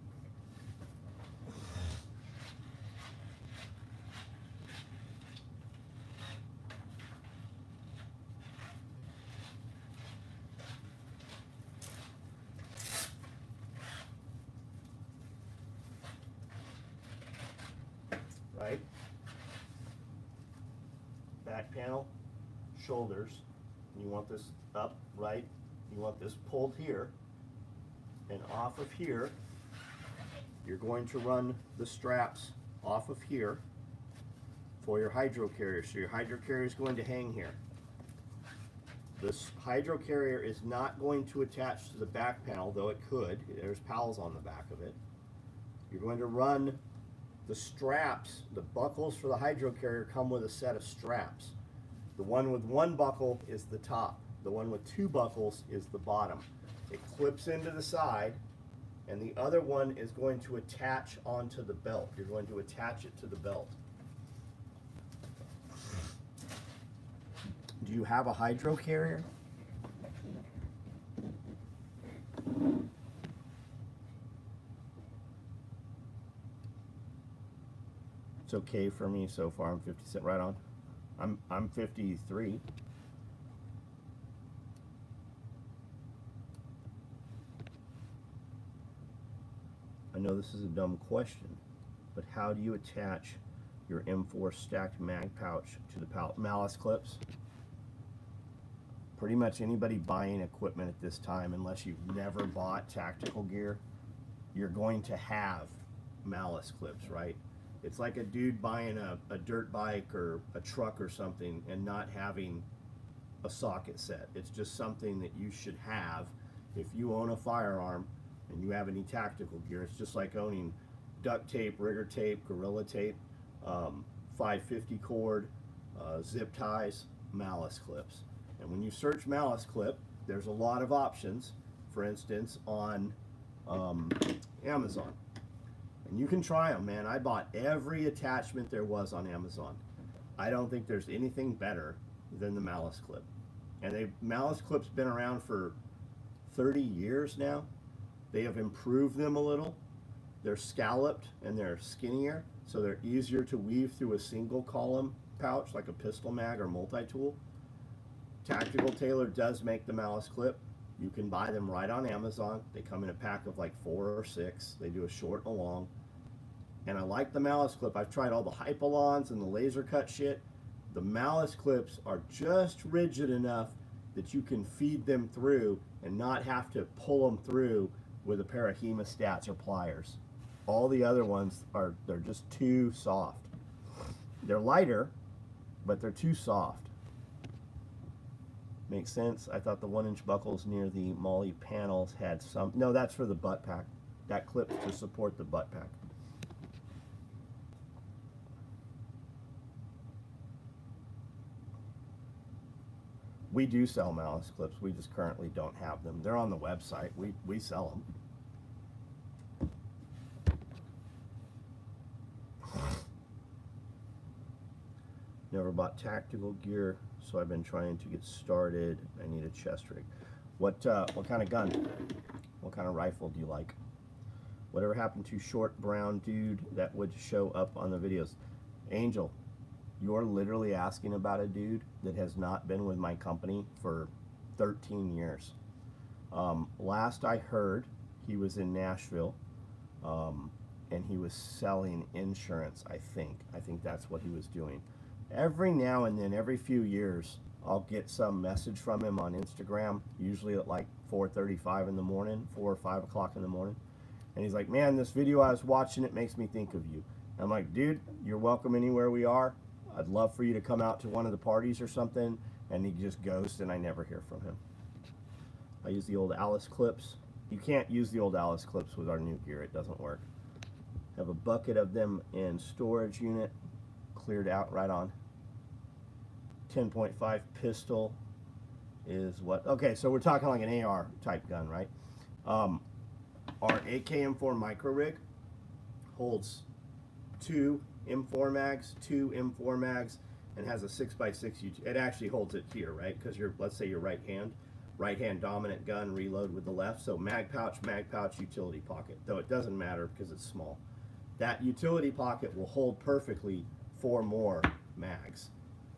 right, back panel, shoulders, you want this up, right, you want this pulled here, and off of here, you're going to run the straps off of here for your hydro carrier. So your hydro carrier is going to hang here. This hydro carrier is not going to attach to the back panel, though it could. There's pals on the back of it. You're going to run the straps, the buckles for the hydro carrier come with a set of straps. The one with one buckle is the top. The one with two buckles is the bottom. It clips into the side, and the other one is going to attach onto the belt. You're going to attach it to the belt. Do you have a hydro carrier? It's okay for me so far. I'm 50 right on. I'm 53. I know this is a dumb question, but how do you attach your M4 stacked mag pouch to the malice clips? Pretty much anybody buying equipment at this time, unless you've never bought tactical gear, you're going to have malice clips, right? It's like a dude buying a dirt bike or a truck or something and not having a socket set. It's just something that you should have if you own a firearm and you have any tactical gear. It's just like owning duct tape, rigger tape, gorilla tape, 550 cord, zip ties, malice clips. And when you search malice clip, there's a lot of options, for instance, on Amazon. And you can try them, man. I bought every attachment there was on Amazon. I don't think there's anything better than the malice clip. And malice clips been around for 30 years now. They have improved them a little. They're scalloped and they're skinnier, so they're easier to weave through a single column pouch like a pistol mag or multi-tool. Tactical Tailor does make the malice clip. You can buy them right on Amazon. They come in a pack of like 4 or 6. They do a short and a long. And I like the malice clip. I've tried all the Hypalons and the laser cut shit. The malice clips are just rigid enough that you can feed them through and not have to pull them through with a pair of hemostats or pliers. All the other ones they're just too soft. They're lighter, but they're too soft. Makes sense. I thought the 1-inch buckles near the Molly panels had some. No, that's for the butt pack. That clips to support the butt pack. We do sell malice clips. We just currently don't have them. They're on the website. We sell them. Never bought tactical gear, so I've been trying to get started. I need a chest rig. What kind of gun? What kind of rifle do you like? Whatever happened to short brown dude that would show up on the videos? Angel, you're literally asking about a dude that has not been with my company for 13 years. Last I heard, he was in Nashville, and he was selling insurance, I think. I think that's what he was doing. Every now and then, every few years, I'll get some message from him on Instagram, usually at like 4:35 in the morning, 4 or 5 o'clock in the morning. And he's like, man, this video I was watching, it makes me think of you. I'm like, dude, you're welcome anywhere we are. I'd love for you to come out to one of the parties or something, and he just ghosts, and I never hear from him. I use the old Alice clips. You can't use the old Alice clips with our new gear. It doesn't work. Have a bucket of them in storage unit, cleared out right on. 10.5 pistol is what? Okay, so we're talking like an AR type gun, right? Our AK-M4 micro rig holds 2 M4 mags, 2 M4 mags, and has a 6x6. It actually holds it here, right? Because let's say you're right hand dominant gun, reload with the left. So mag pouch, utility pocket. Though it doesn't matter because it's small. That utility pocket will hold perfectly 4 more mags.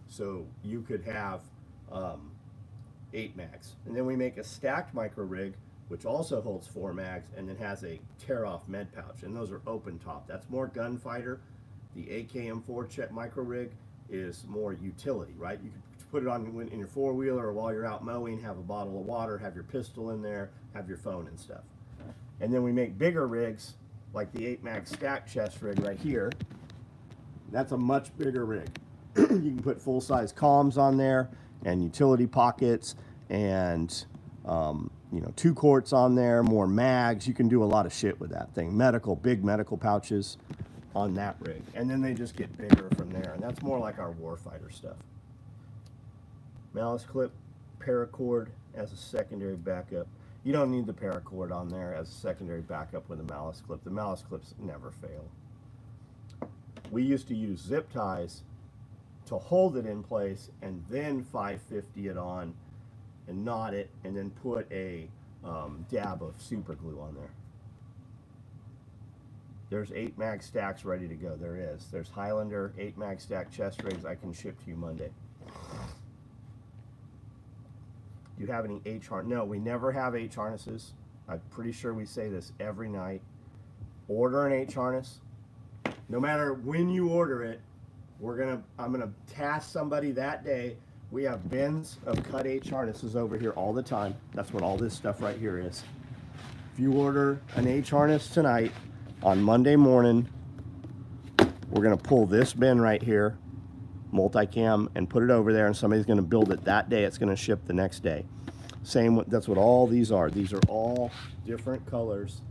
So you could have 8 mags. And then we make a stacked micro rig, which also holds 4 mags and then has a tear-off med pouch. And those are open top. That's more gunfighter. The AK-M4 micro rig is more utility, right? You can put it on in your four-wheeler or while you're out mowing, have a bottle of water, have your pistol in there, have your phone and stuff. And then we make bigger rigs, like the 8-mag stack chest rig right here. That's a much bigger rig. You can put full-size comms on there and utility pockets and 2 quarts on there, more mags. You can do a lot of shit with that thing. Big medical pouches on that rig. And then they just get bigger from there. And that's more like our warfighter stuff. Malice clip, paracord as a secondary backup. You don't need the paracord on there as a secondary backup with a malice clip. The malice clips never fail. We used to use zip ties to hold it in place and then 550 it on and knot it and then put a dab of super glue on there. There's 8-mag stacks ready to go. There's Highlander 8-mag stack chest rigs I can ship to you Monday. Do you have any H harness? No, we never have H harnesses. I'm pretty sure we say this every night. Order an H harness. No matter when you order it, I'm gonna task somebody that day. We have bins of cut H harnesses over here all the time. That's what all this stuff right here is. If you order an H harness tonight, on Monday morning, we're gonna pull this bin right here, multicam, and put it over there, and somebody's gonna build it that day. It's gonna ship the next day. That's what all these are. These are all different colors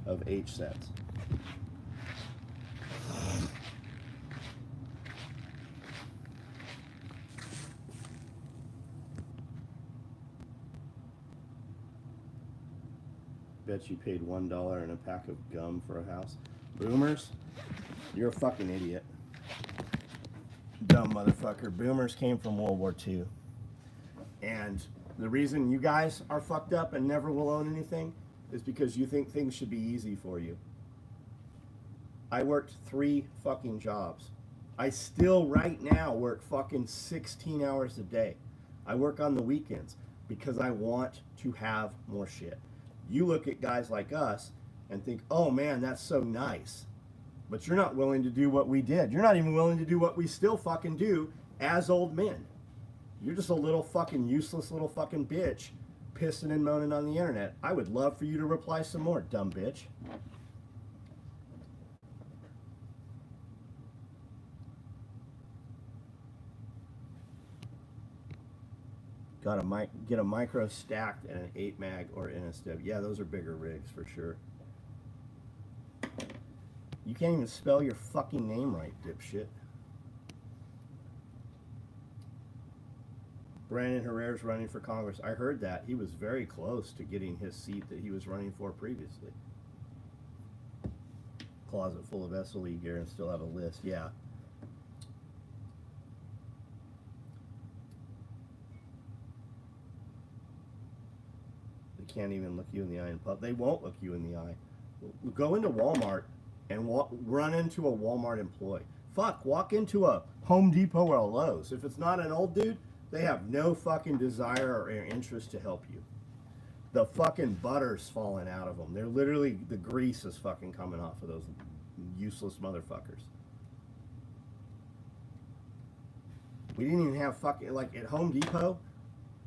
of H sets. Bet you paid $1 and a pack of gum for a house. Boomers, you're a fucking idiot. Dumb motherfucker. Boomers came from World War II. And the reason you guys are fucked up and never will own anything is because you think things should be easy for you. I worked 3 fucking jobs. I still right now work fucking 16 hours a day. I work on the weekends because I want to have more shit. You look at guys like us and think, oh man, that's so nice. But you're not willing to do what we did. You're not even willing to do what we still fucking do as old men. You're just a little fucking useless little fucking bitch pissing and moaning on the internet. I would love for you to reply some more, dumb bitch. Get a micro stacked and an 8-mag or NSW. Yeah, those are bigger rigs for sure. You can't even spell your fucking name right, dipshit. Brandon Herrera's running for Congress. I heard that. He was very close to getting his seat that he was running for previously. Closet full of SOE gear and still have a list. Yeah. Can't even look you in the eye in public. They won't look you in the eye. Go into Walmart and run into a Walmart employee. Fuck, walk into a Home Depot or a Lowe's. If it's not an old dude, they have no fucking desire or interest to help you. The fucking butter's falling out of them. They're literally, the grease is fucking coming off of those useless motherfuckers. We didn't even have fucking, like at Home Depot,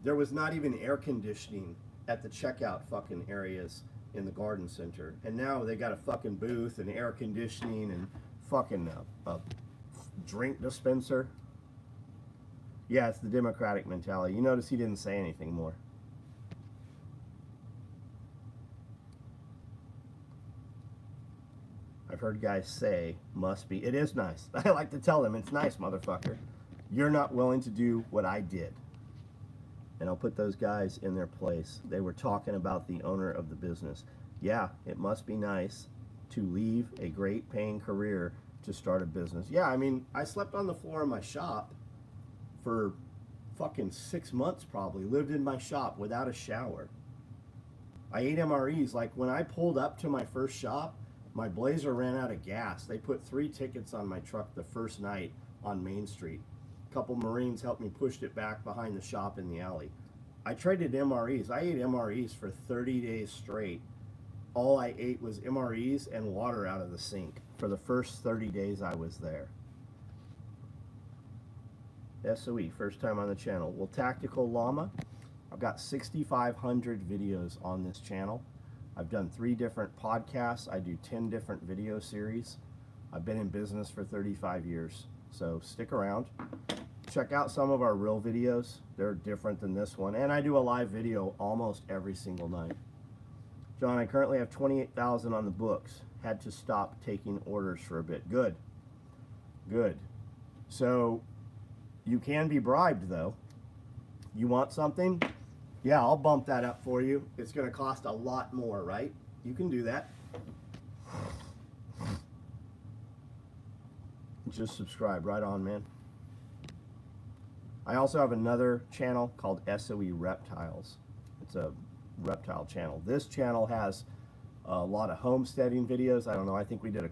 there was not even air conditioning at the checkout fucking areas in the garden center. And now they got a fucking booth and air conditioning and fucking drink dispenser. Yeah, it's the Democratic mentality. You notice he didn't say anything more. I've heard guys say, must be. It is nice. I like to tell them, it's nice, motherfucker. You're not willing to do what I did. And I'll put those guys in their place. They were talking about the owner of the business. Yeah, it must be nice to leave a great paying career to start a business. Yeah, I mean, I slept on the floor in my shop for fucking 6 months probably. Lived in my shop without a shower. I ate MREs. Like when I pulled up to my first shop, my Blazer ran out of gas. They put 3 tickets on my truck the first night on Main Street. A couple Marines helped me push it back behind the shop in the alley. I traded MREs. I ate MREs for 30 days straight. All I ate was MREs and water out of the sink for the first 30 days I was there. SOE, first time on the channel. Well, Tactical Llama, I've got 6,500 videos on this channel. I've done 3 different podcasts. I do 10 different video series. I've been in business for 35 years. So stick around. Check out some of our real videos. They're different than this one. And I do a live video almost every single night. John, I currently have 28,000 on the books. Had to stop taking orders for a bit. Good. Good. So you can be bribed though. You want something? Yeah, I'll bump that up for you. It's going to cost a lot more, right? You can do that. Just subscribe. Right on, man. I also have another channel called SOE Reptiles. It's a reptile channel. This channel has a lot of homesteading videos. I don't know, I think we did a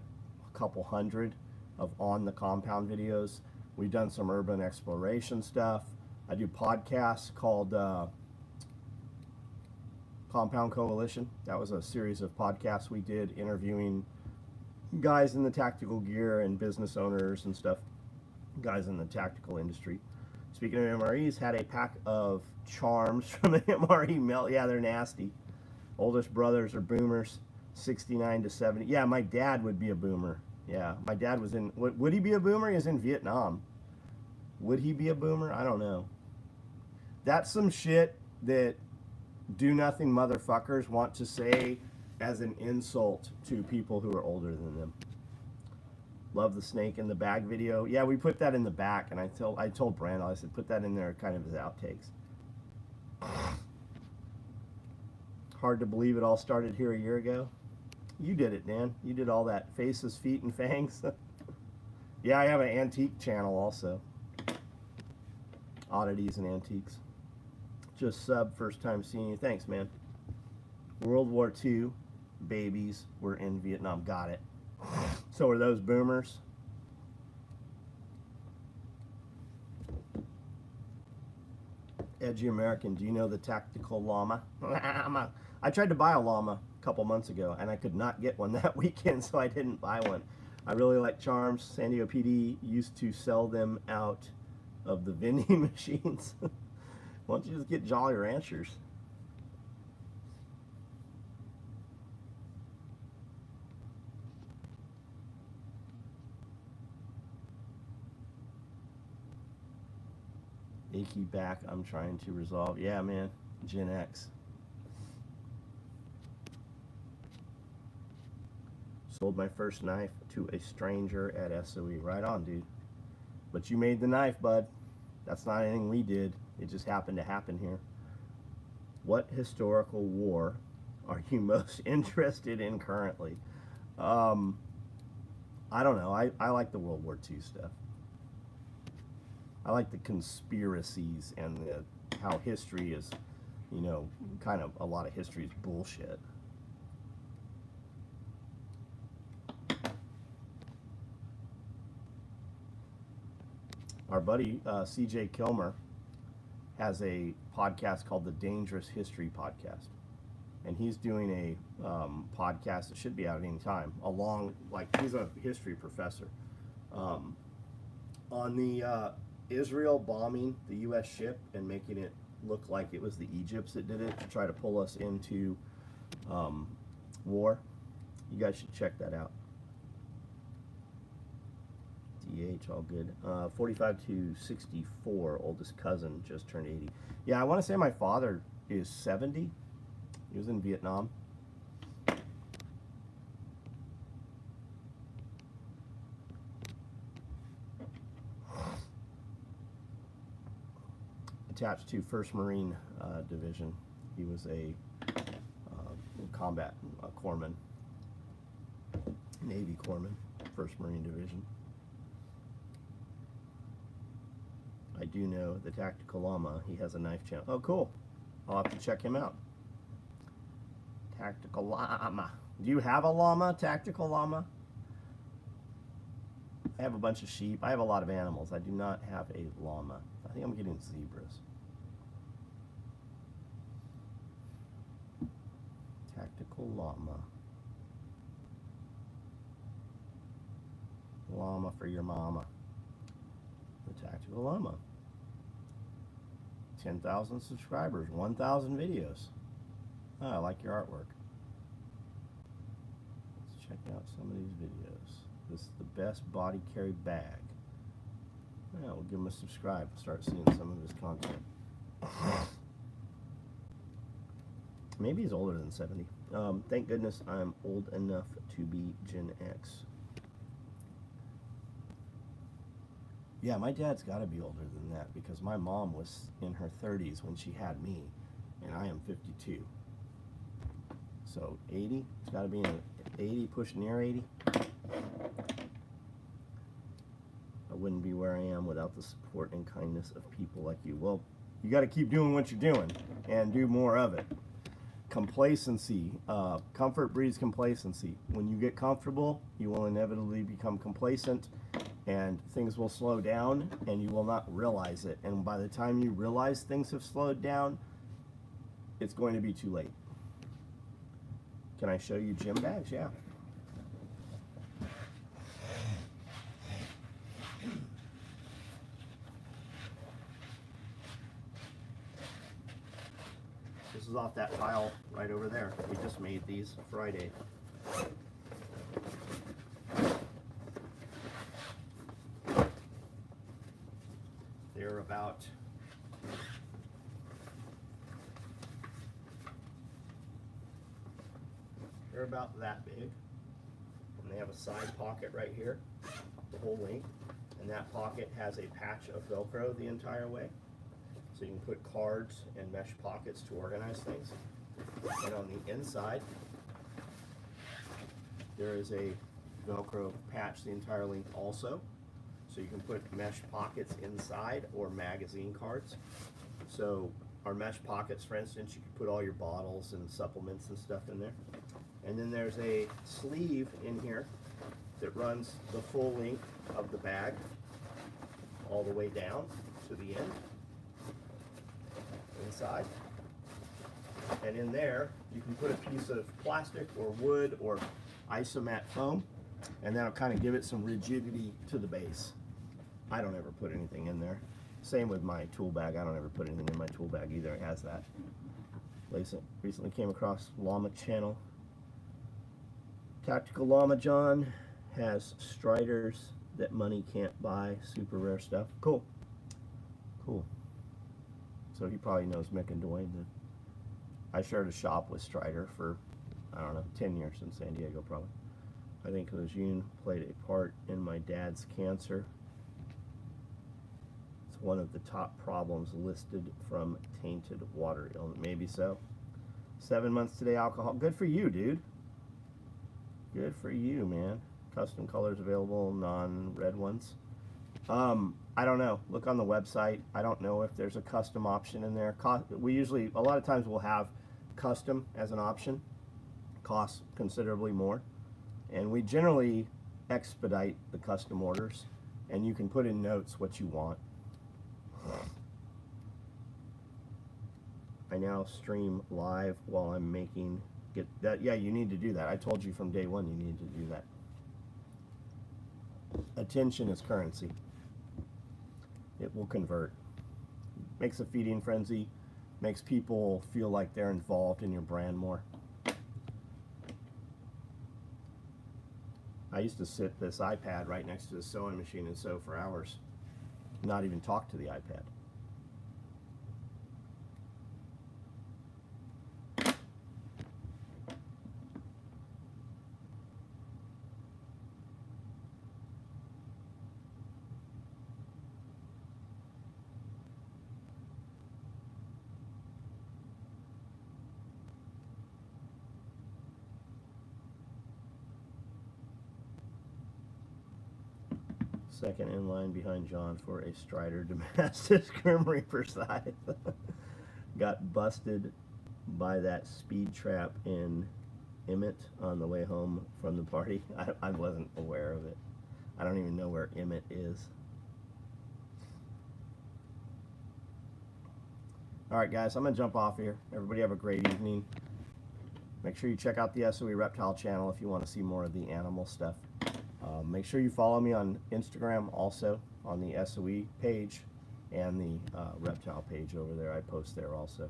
couple hundred of on the compound videos. We've done some urban exploration stuff. I do podcasts called Compound Coalition. That was a series of podcasts we did interviewing guys in the tactical gear and business owners and stuff, guys in the tactical industry. Speaking of MREs, had a pack of charms from an MRE melt. Yeah, they're nasty. Oldest brothers are boomers, 69 to 70. Yeah, my dad would be a boomer. Yeah, my dad was in, would he be a boomer? He was in Vietnam. Would he be a boomer? I don't know. That's some shit that do-nothing motherfuckers want to say as an insult to people who are older than them. Love the snake in the bag video. Yeah, we put that in the back, and I told Brandon, I said, put that in there kind of as outtakes. Hard to believe it all started here a year ago. You did it, Dan. You did all that. Faces, feet, and fangs. Yeah, I have an antique channel also. Oddities and antiques. Just sub, first time seeing you. Thanks, man. World War II babies were in Vietnam. Got it. So are those boomers? Edgy American, do you know the Tactical Llama? I tried to buy a llama a couple months ago, and I could not get one that weekend, so I didn't buy one. I really like charms. San Diego PD used to sell them out of the vending machines. Why don't you just get Jolly Ranchers? Achy back, I'm trying to resolve. Yeah, man, Gen X. Sold my first knife to a stranger at SOE. Right on, dude. But you made the knife, bud. That's not anything we did. It just happened to happen here. What historical war are you most interested in currently? I don't know. I like the World War II stuff. I like the conspiracies and how history is, you know, kind of a lot of history is bullshit. Our buddy CJ Kilmer has a podcast called the Dangerous History Podcast, and he's doing a podcast that should be out at any time. Along, like, he's a history professor on the Israel bombing the U.S. ship and making it look like it was the Egypts that did it to try to pull us into war. You guys should check that out. PH, all good. 45 to 64, oldest cousin just turned 80. Yeah, I want to say my father is 70. He was in Vietnam. Attached to 1st Marine Division. He was a combat corpsman, Navy corpsman, 1st Marine Division. I do know the Tactical Llama. He has a knife channel. Oh, cool. I'll have to check him out. Tactical Llama. Do you have a llama, Tactical Llama? I have a bunch of sheep. I have a lot of animals. I do not have a llama. I think I'm getting zebras. Tactical Llama. Llama for your mama. The Tactical Llama. 10,000 subscribers, 1,000 videos. Oh, I like your artwork. Let's check out some of these videos. This is the best body carry bag. Yeah, we'll give him a subscribe. Start seeing some of his content. Maybe he's older than 70. Thank goodness I'm old enough to be Gen X. Yeah, my dad's got to be older than that because my mom was in her 30s when she had me, and I am 52. So 80, it's got to be in 80, pushing near 80. I wouldn't be where I am without the support and kindness of people like you. Well, you got to keep doing what you're doing and do more of it. Complacency, comfort breeds complacency. When you get comfortable, you will inevitably become complacent, and things will slow down, and you will not realize it. And by the time you realize things have slowed down, it's going to be too late. Can I show you gym bags? Yeah. This is off that pile right over there. We just made these Friday. They're about that big, and they have a side pocket right here, the whole length, and that pocket has a patch of Velcro the entire way, so you can put cards and mesh pockets to organize things. And on the inside, there is a Velcro patch the entire length also, so you can put mesh pockets inside or magazine cards. So our mesh pockets, for instance, you can put all your bottles and supplements and stuff in there. And then there's a sleeve in here that runs the full length of the bag all the way down to the end, inside. And in there, you can put a piece of plastic or wood or isomat foam, and that'll kind of give it some rigidity to the base. I don't ever put anything in there. Same with my tool bag. I don't ever put anything in my tool bag either. It has that. Recently came across Llama channel. Tactical Llama John has Striders that money can't buy. Super rare stuff. Cool. Cool. So he probably knows Mick and Dwayne. I shared a shop with Strider for, I don't know, 10 years in San Diego probably. I think Lejeune played a part in my dad's cancer. It's one of the top problems listed from tainted water illness. Maybe so. 7 months today, alcohol. Good for you, dude. Good for you, man. Custom colors available, non-red ones. I don't know. Look on the website. I don't know if there's a custom option in there. We usually, a lot of times we'll have custom as an option. Costs considerably more. And we generally expedite the custom orders. And you can put in notes what you want. I now stream live while I'm making that. Yeah, you need to do that. I told you from day one you need to do that. Attention is currency. It will convert. Makes a feeding frenzy. Makes people feel like they're involved in your brand more. I used to sit this iPad right next to the sewing machine and sew for hours, not even talk to the iPad. Second in line behind John for a Strider Damascus Grim Reaper scythe. Got busted by that speed trap in Emmett on the way home from the party. I wasn't aware of it. I don't even know where Emmett is. Alright guys, I'm going to jump off here. Everybody have a great evening. Make sure you check out the SOE Reptile channel if you want to see more of the animal stuff. Make sure you follow me on Instagram also, on the SOE page and the reptile page over there. I post there also.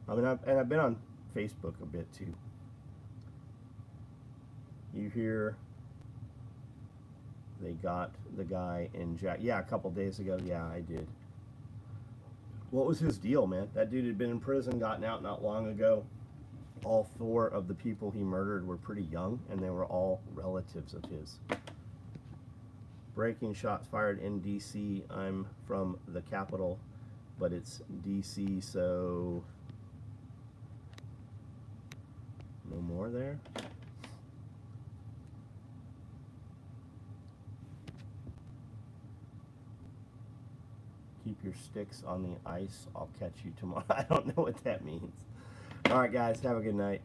I've been on Facebook a bit too. You hear they got the guy in Jack? Yeah, a couple days ago. Yeah, I did. What was his deal, man? That dude had been in prison, gotten out not long ago. All 4 of the people he murdered were pretty young, and they were all relatives of his. Breaking shots fired in D.C. I'm from the capital, but it's D.C., so no more there. Keep your sticks on the ice. I'll catch you tomorrow. I don't know what that means. All right, guys, have a good night.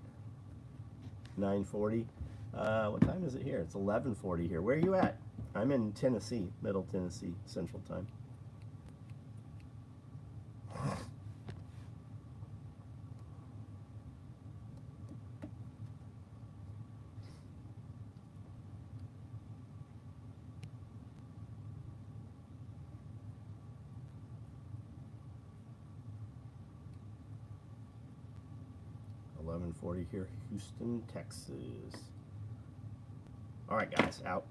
9:40. What time is it here? It's 11:40 here. Where are you at? I'm in Tennessee, Middle Tennessee, Central Time. $11:40 here, Houston, Texas. All right, guys, out.